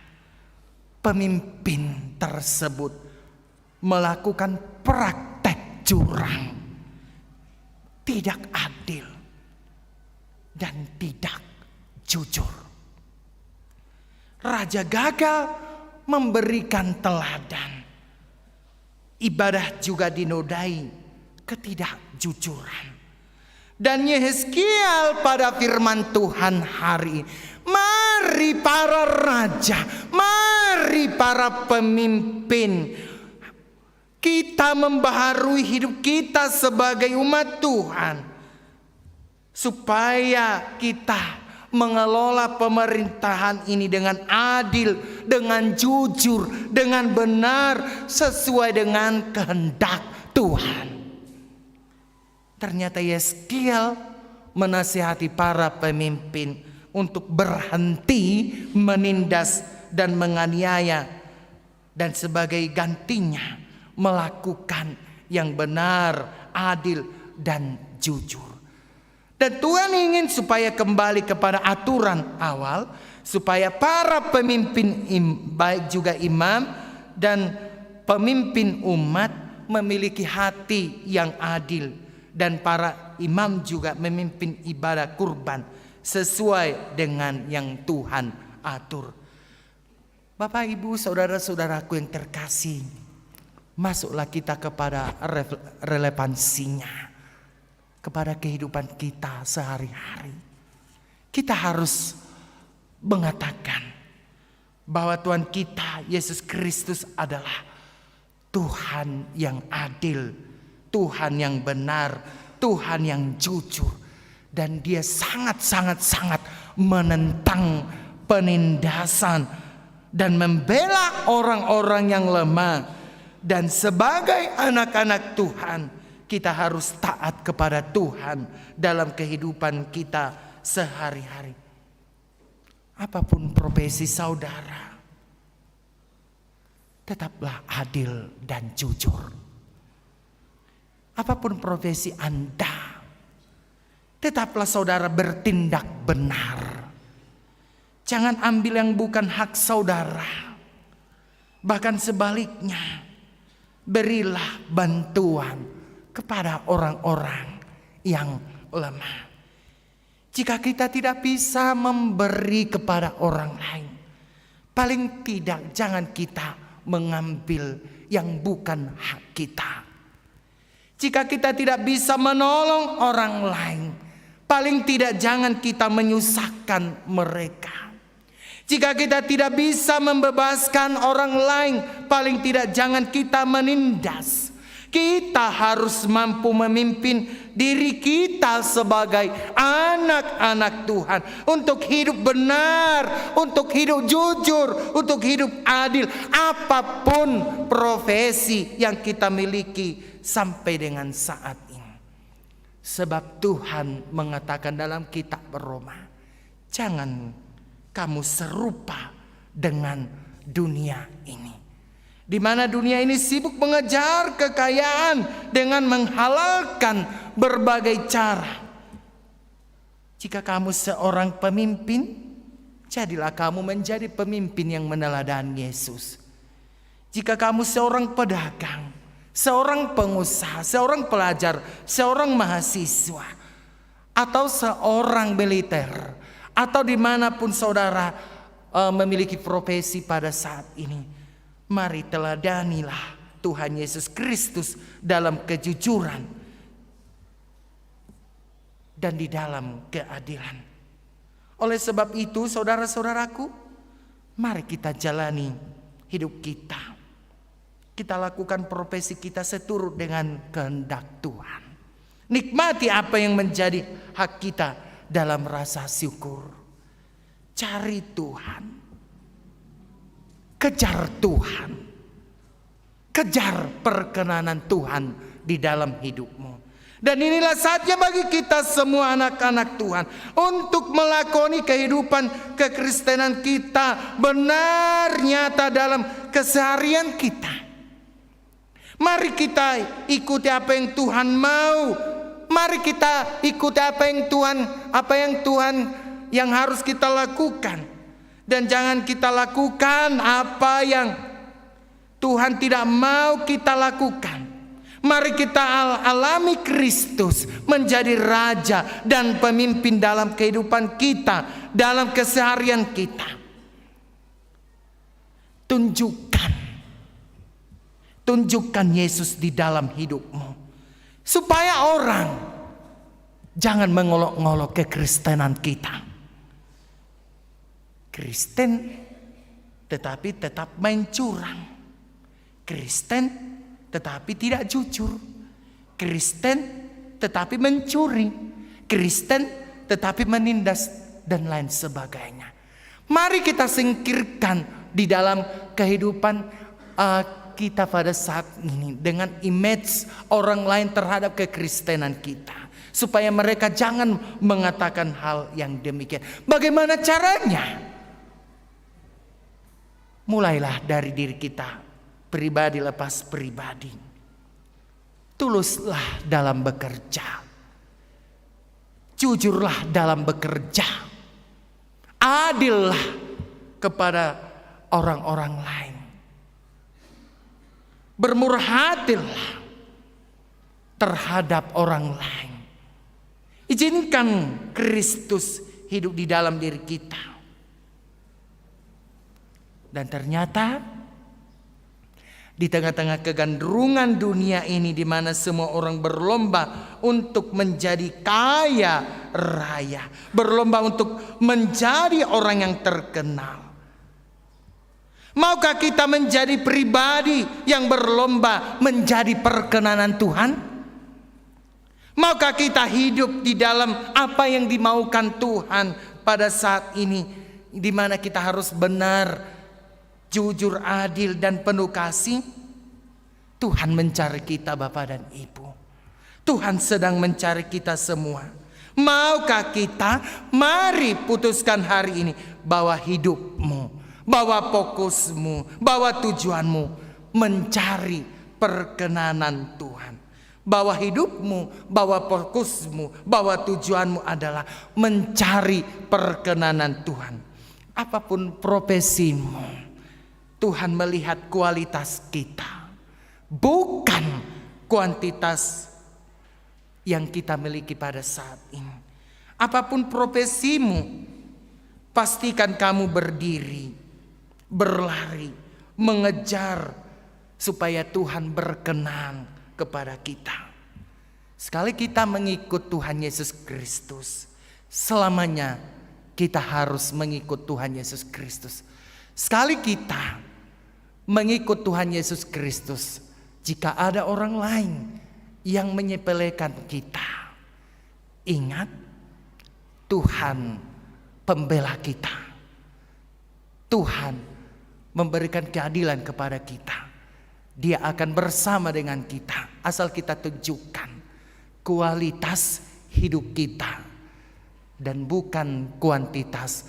pemimpin tersebut melakukan praktek curang, tidak adil, dan tidak jujur. Raja gagal memberikan teladan. Ibadah juga dinodai ketidakjujuran. Dan Yeskiel pada firman Tuhan hari, mari para raja, mari para pemimpin, kita membaharui hidup kita sebagai umat Tuhan, supaya kita mengelola pemerintahan ini dengan adil, dengan jujur, dengan benar, sesuai dengan kehendak Tuhan. Ternyata Yeskiel menasihati para pemimpin untuk berhenti menindas dan menganiaya, dan sebagai gantinya melakukan yang benar, adil, dan jujur. Dan Tuhan ingin supaya kembali kepada aturan awal, supaya para pemimpin baik juga imam dan pemimpin umat memiliki hati yang adil, dan para imam juga memimpin ibadah kurban sesuai dengan yang Tuhan atur. Bapak, Ibu, saudara-saudaraku yang terkasih, masuklah kita kepada relevansinya, kepada kehidupan kita sehari-hari. Kita harus mengatakan bahwa Tuhan kita Yesus Kristus adalah Tuhan yang adil, Tuhan yang benar, Tuhan yang jujur, dan Dia sangat menentang penindasan, dan membela orang-orang yang lemah. Dan sebagai anak-anak Tuhan, kita harus taat kepada Tuhan dalam kehidupan kita sehari-hari. Apapun profesi saudara, tetaplah adil dan jujur. Apapun profesi Anda, tetaplah saudara bertindak benar. Jangan ambil yang bukan hak saudara. Bahkan sebaliknya, berilah bantuan kepada orang-orang yang lemah. Jika kita tidak bisa memberi kepada orang lain, paling tidak jangan kita mengambil yang bukan hak kita. Jika kita tidak bisa menolong orang lain, paling tidak jangan kita menyusahkan mereka. Jika kita tidak bisa membebaskan orang lain, paling tidak jangan kita menindas. Kita harus mampu memimpin diri kita sebagai anak-anak Tuhan untuk hidup benar, untuk hidup jujur, untuk hidup adil. Apapun profesi yang kita miliki sampai dengan saat ini. Sebab Tuhan mengatakan dalam kitab Roma, jangan kamu serupa dengan dunia ini, di mana dunia ini sibuk mengejar kekayaan dengan menghalalkan berbagai cara. Jika kamu seorang pemimpin, jadilah kamu menjadi pemimpin yang meneladani Yesus. Jika kamu seorang pedagang, seorang pengusaha, seorang pelajar, seorang mahasiswa, atau seorang militer, atau dimanapun saudara memiliki profesi pada saat ini, mari teladanilah Tuhan Yesus Kristus dalam kejujuran dan di dalam keadilan. Oleh sebab itu saudara-saudaraku, mari kita jalani hidup kita. Kita lakukan profesi kita seturut dengan kehendak Tuhan. Nikmati apa yang menjadi hak kita dalam rasa syukur. Cari Tuhan, kejar Tuhan, kejar perkenanan Tuhan di dalam hidupmu. Dan inilah saatnya bagi kita semua anak-anak Tuhan untuk melakoni kehidupan kekristenan kita benar nyata dalam keseharian kita. Mari kita ikuti apa yang Tuhan mau. Mari kita ikuti apa yang Tuhan yang harus kita lakukan. Dan jangan kita lakukan apa yang Tuhan tidak mau kita lakukan. Mari kita alami Kristus menjadi raja dan pemimpin dalam kehidupan kita, dalam keseharian kita. Tunjukkan Yesus di dalam hidupmu. Supaya orang jangan mengolok-ngolok kekristenan kita. Kristen tetapi tetap main curang. Kristen tetapi tidak jujur. Kristen tetapi mencuri. Kristen tetapi menindas dan lain sebagainya. Mari kita singkirkan di dalam kehidupan kita pada saat ini dengan image orang lain terhadap kekristenan kita, supaya mereka jangan mengatakan hal yang demikian. Bagaimana caranya? Mulailah dari diri kita, pribadi lepas pribadi. Tuluslah dalam bekerja, jujurlah dalam bekerja, adillah kepada orang-orang lain. Bermurah hatilah terhadap orang lain. Izinkan Kristus hidup di dalam diri kita. Dan ternyata di tengah-tengah kegandrungan dunia ini, di mana semua orang berlomba untuk menjadi kaya raya, berlomba untuk menjadi orang yang terkenal. Maukah kita menjadi pribadi yang berlomba menjadi perkenanan Tuhan? Maukah kita hidup di dalam apa yang dimaukan Tuhan pada saat ini? di mana kita harus benar, jujur, adil, dan penuh kasih. Tuhan mencari kita Bapak dan Ibu. Tuhan sedang mencari kita semua. Maukah kita? Mari putuskan hari ini bahwa hidupmu, bahwa fokusmu, bahwa tujuanmu mencari perkenanan Tuhan. Bahwa hidupmu, bahwa fokusmu, bahwa tujuanmu adalah mencari perkenanan Tuhan. Apapun profesimu, Tuhan melihat kualitas kita, bukan kuantitas yang kita miliki pada saat ini. Apapun profesimu, pastikan kamu berdiri, berlari, mengejar supaya Tuhan berkenan kepada kita. Sekali kita mengikut Tuhan Yesus Kristus, selamanya kita harus mengikut Tuhan Yesus Kristus. Sekali kita mengikut Tuhan Yesus Kristus, jika ada orang lain yang menyepelekan kita, ingat, Tuhan pembela kita. Tuhan memberikan keadilan kepada kita. Dia akan bersama dengan kita asal kita tunjukkan kualitas hidup kita dan bukan kuantitas.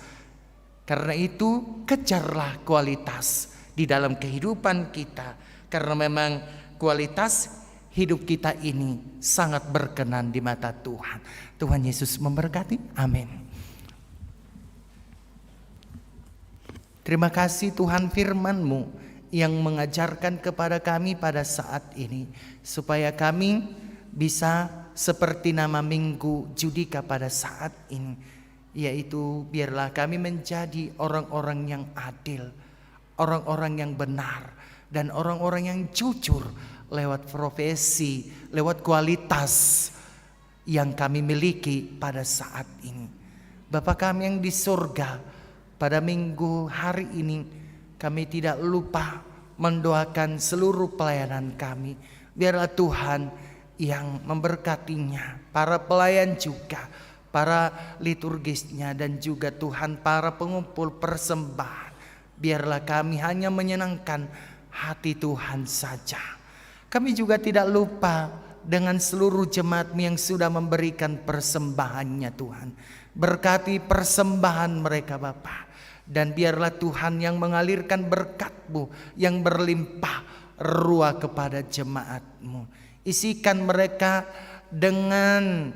Karena itu kejarlah kualitas di dalam kehidupan kita, karena memang kualitas hidup kita ini sangat berkenan di mata Tuhan. Tuhan Yesus memberkati. Amin. Terima kasih Tuhan firman-Mu yang mengajarkan kepada kami pada saat ini, supaya kami bisa seperti nama minggu Judika pada saat ini, yaitu biarlah kami menjadi orang-orang yang adil, orang-orang yang benar, dan orang-orang yang jujur lewat profesi, lewat kualitas yang kami miliki pada saat ini. Bapa kami yang di surga, pada minggu hari ini kami tidak lupa mendoakan seluruh pelayanan kami. Biarlah Tuhan yang memberkatinya, para pelayan juga, para liturgisnya, dan juga Tuhan para pengumpul persembahan. Biarlah kami hanya menyenangkan hati Tuhan saja. Kami juga tidak lupa dengan seluruh jemaat-Mu yang sudah memberikan persembahannya Tuhan. Berkati persembahan mereka Bapa. Dan biarlah Tuhan yang mengalirkan berkat-Mu yang berlimpah ruah kepada jemaat-Mu. Isikan mereka dengan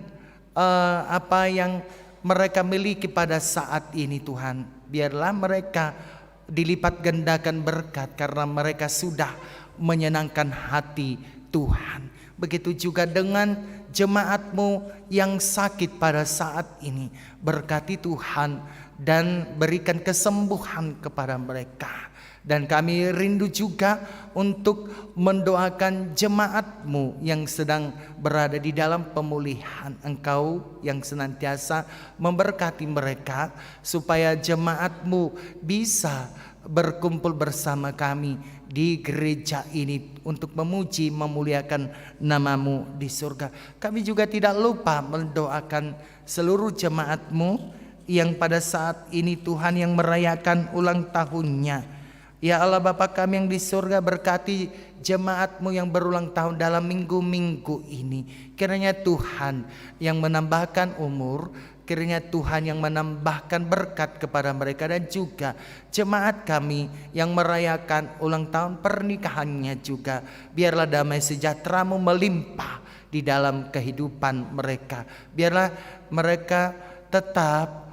apa yang mereka miliki pada saat ini Tuhan. Biarlah mereka dilipat gandakan berkat karena mereka sudah menyenangkan hati Tuhan. Begitu juga dengan jemaat-Mu yang sakit pada saat ini. Berkati Tuhan dan berikan kesembuhan kepada mereka. Dan kami rindu juga untuk mendoakan jemaat-Mu yang sedang berada di dalam pemulihan. Engkau yang senantiasa memberkati mereka supaya jemaat-Mu bisa berkumpul bersama kami di gereja ini untuk memuji, memuliakan nama-Mu di surga. Kami juga tidak lupa mendoakan seluruh jemaat-Mu yang pada saat ini Tuhan yang merayakan ulang tahunnya. Ya Allah Bapa kami yang di surga, berkati jemaat-Mu yang berulang tahun dalam minggu-minggu ini. Kiranya Tuhan yang menambahkan umur, kiranya Tuhan yang menambahkan berkat kepada mereka, dan juga jemaat kami yang merayakan ulang tahun pernikahannya juga. Biarlah damai sejahtera-Mu melimpah di dalam kehidupan mereka. Biarlah mereka tetap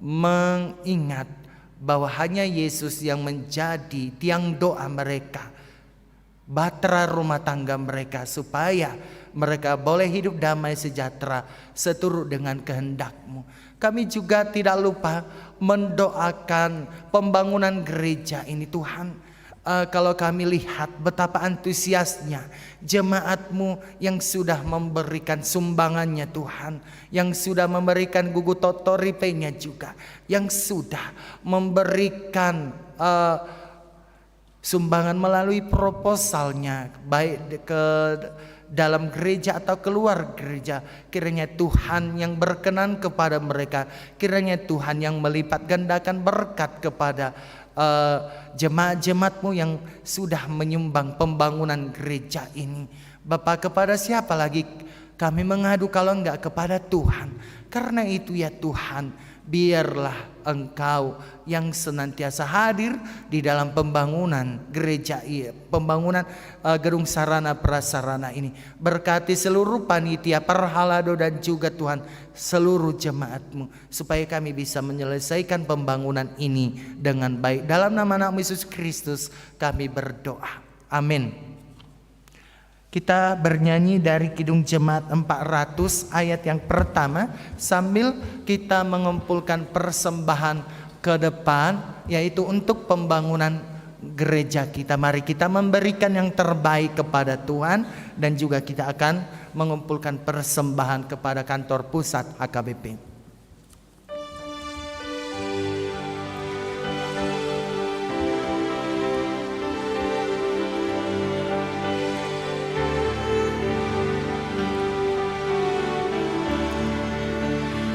mengingat bahwa hanya Yesus yang menjadi tiang doa mereka, bahtera rumah tangga mereka, supaya mereka boleh hidup damai sejahtera seturut dengan kehendak-Mu. Kami juga tidak lupa mendoakan pembangunan gereja ini Tuhan. Kalau kami lihat betapa antusiasnya jemaat-Mu yang sudah memberikan sumbangannya Tuhan, yang sudah memberikan gugu totoripenya juga, yang sudah memberikan sumbangan melalui proposalnya, baik dalam gereja atau keluar gereja. Kiranya Tuhan yang berkenan kepada mereka. Kiranya Tuhan yang melipat gandakan berkat kepada jemaat-jemaat-Mu yang sudah menyumbang pembangunan gereja ini. Bapa, kepada siapa lagi kami mengadu kalau enggak kepada Tuhan. Karena itu ya Tuhan, biarlah Engkau yang senantiasa hadir di dalam pembangunan gereja ini, pembangunan gedung sarana prasarana ini. Berkati seluruh panitia, perhalado dan juga Tuhan seluruh jemaat-Mu, supaya kami bisa menyelesaikan pembangunan ini dengan baik. Dalam nama Anak Yesus Kristus kami berdoa. Amin. Kita bernyanyi dari Kidung Jemaat 400 ayat yang pertama sambil kita mengumpulkan persembahan ke depan, yaitu untuk pembangunan gereja kita. Mari kita memberikan yang terbaik kepada Tuhan, dan juga kita akan mengumpulkan persembahan kepada kantor pusat HKBP.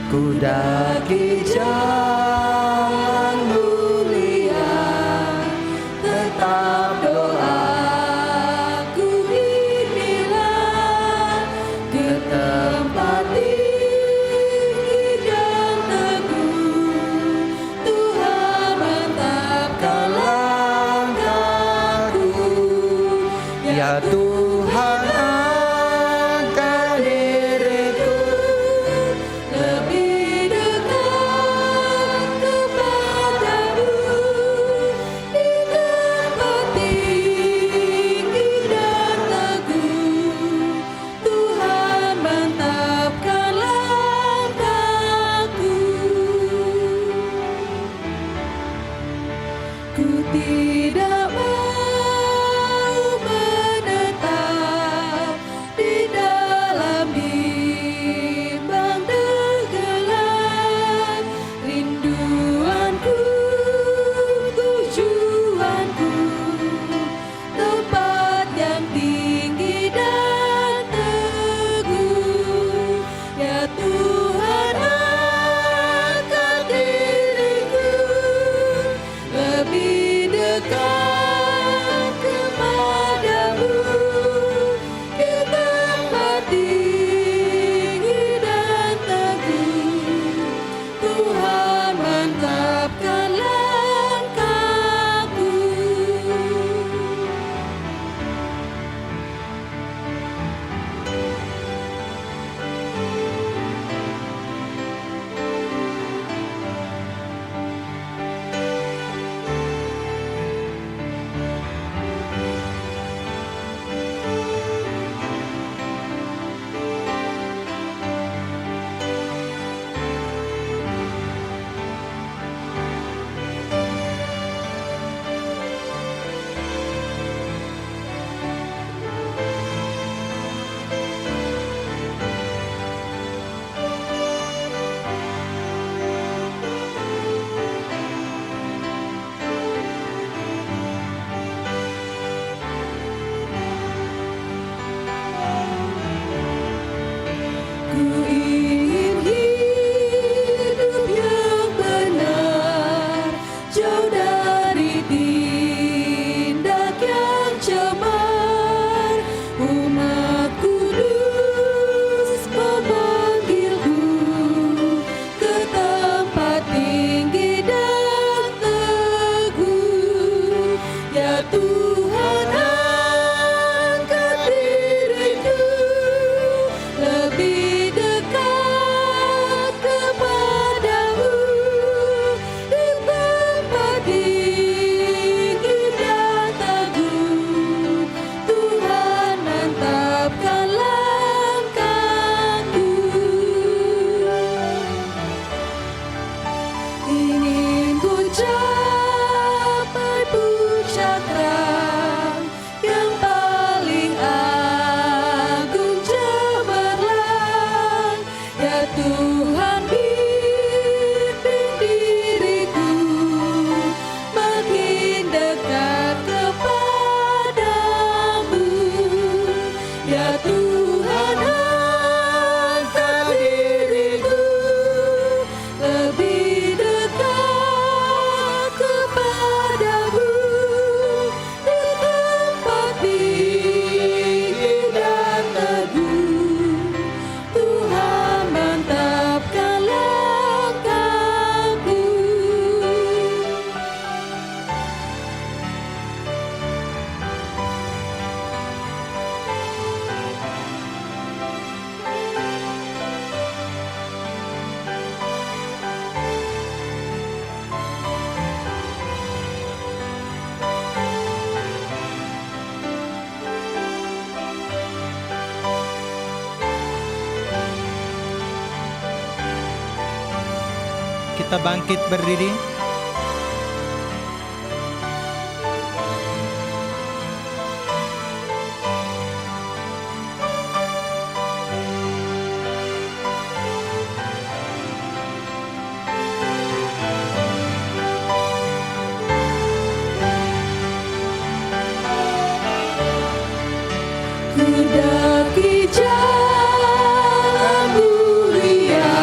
Ku daki jalan mulia, tetap Doaku inilah ke tempat tinggi dan teguh, Tuhan mantapkan langkahku. ya Tuhan angkat diriku. Lebih dekat kepadamu di tempat tinggi dan teguh, Tuhan mantapkan langkahku. Ku tidak mau menetap di dalam bimbang tenggelam. Rinduanku, tujuanku, tempat yang tinggi dan teguh. Ya Tuhan, angkat diriku lebih dekat kepadamu di tempat tinggi dan teguh, Tuhan mantapkan langkahku. Kita bangkit berdiri. Kudaki jalan mulia,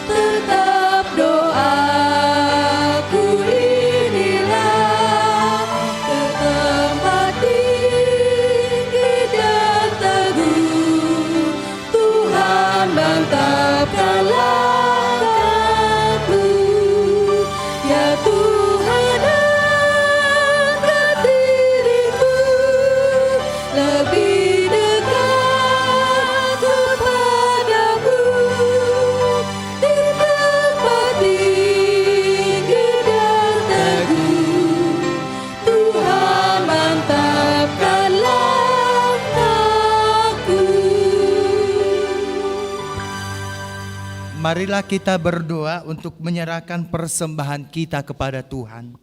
tetap doaku inilah, ke tempat tinggi dan teguh, Tuhan mantapkan langkahku, ya Tuhan angkat diriku lebih dekat kepadamu, di tempat tinggi dan teguh, Tuhan mantapkan langkahku. Marilah kita berdoa untuk menyerahkan persembahan kita kepada Tuhan.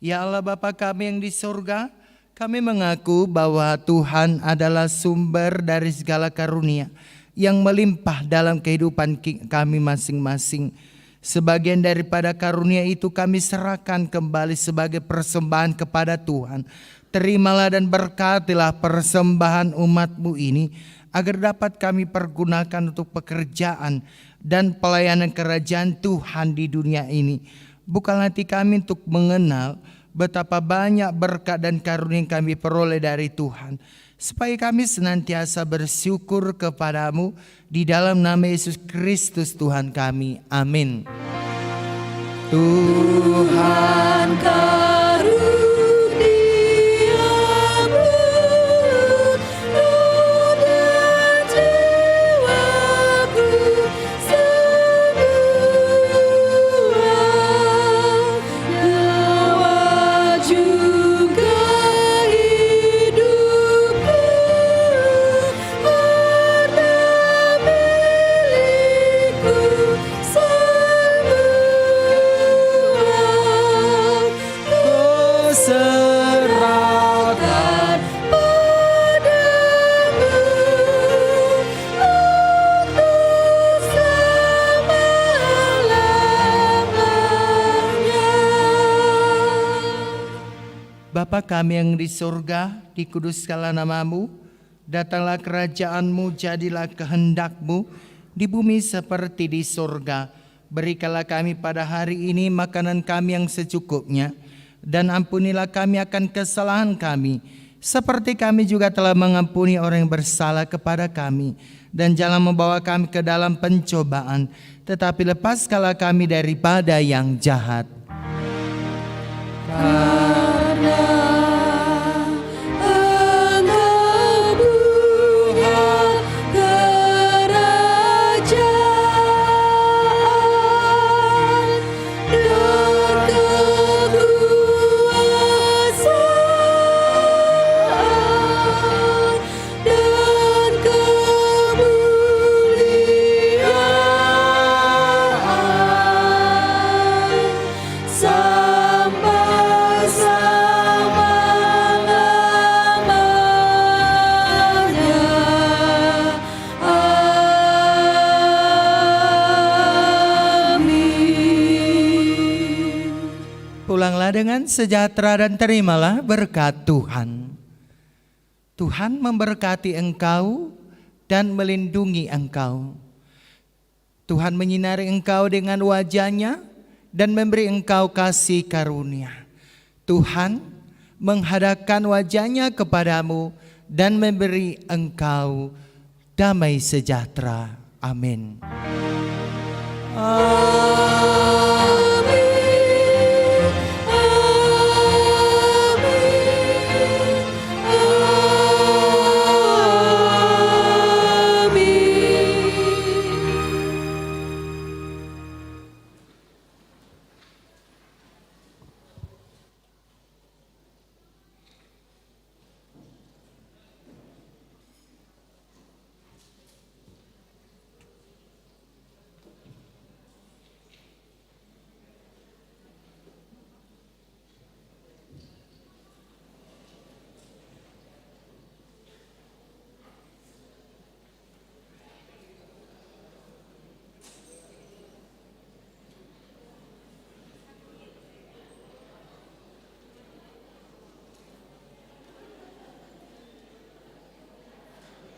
Ya Allah Bapa kami yang di surga, kami mengaku bahwa Tuhan adalah sumber dari segala karunia yang melimpah dalam kehidupan kami masing-masing. Sebagian daripada karunia itu kami serahkan kembali sebagai persembahan kepada Tuhan. Terimalah dan berkatilah persembahan umat-Mu ini, agar dapat kami pergunakan untuk pekerjaan dan pelayanan kerajaan Tuhan di dunia ini. Bukalah hati kami untuk mengenal betapa banyak berkat dan karunia yang kami peroleh dari Tuhan, supaya kami senantiasa bersyukur kepadamu di dalam nama Yesus Kristus Tuhan kami. Amin. Tuhan karuniamu, roh dan jiwaku semua, nyawa juga hidupku, harta milikku semua, Ku serahkan padamu untuk selama-lamanya. Bapa kami yang di surga, dikuduskanlah namamu, datanglah kerajaanmu, jadilah kehendakmu di bumi seperti di surga. Berikanlah kami pada hari ini makanan kami yang secukupnya, dan ampunilah kami akan kesalahan kami, seperti kami juga telah mengampuni orang yang bersalah kepada kami. Dan jangan membawa kami ke dalam pencobaan, tetapi lepaskanlah kami daripada yang jahat. Karena Engkau punya kerajaan dan kekuasaan dan kemuliaan sampai selama-lamanya. Amin. Pulanglah dengan sejahtera dan terimalah berkat Tuhan. Tuhan memberkati engkau dan melindungi engkau. Tuhan menyinari engkau dengan wajah-Nya dan memberi engkau kasih karunia. Tuhan menghadapkan wajah-Nya kepadamu dan memberi engkau damai sejahtera. Amin.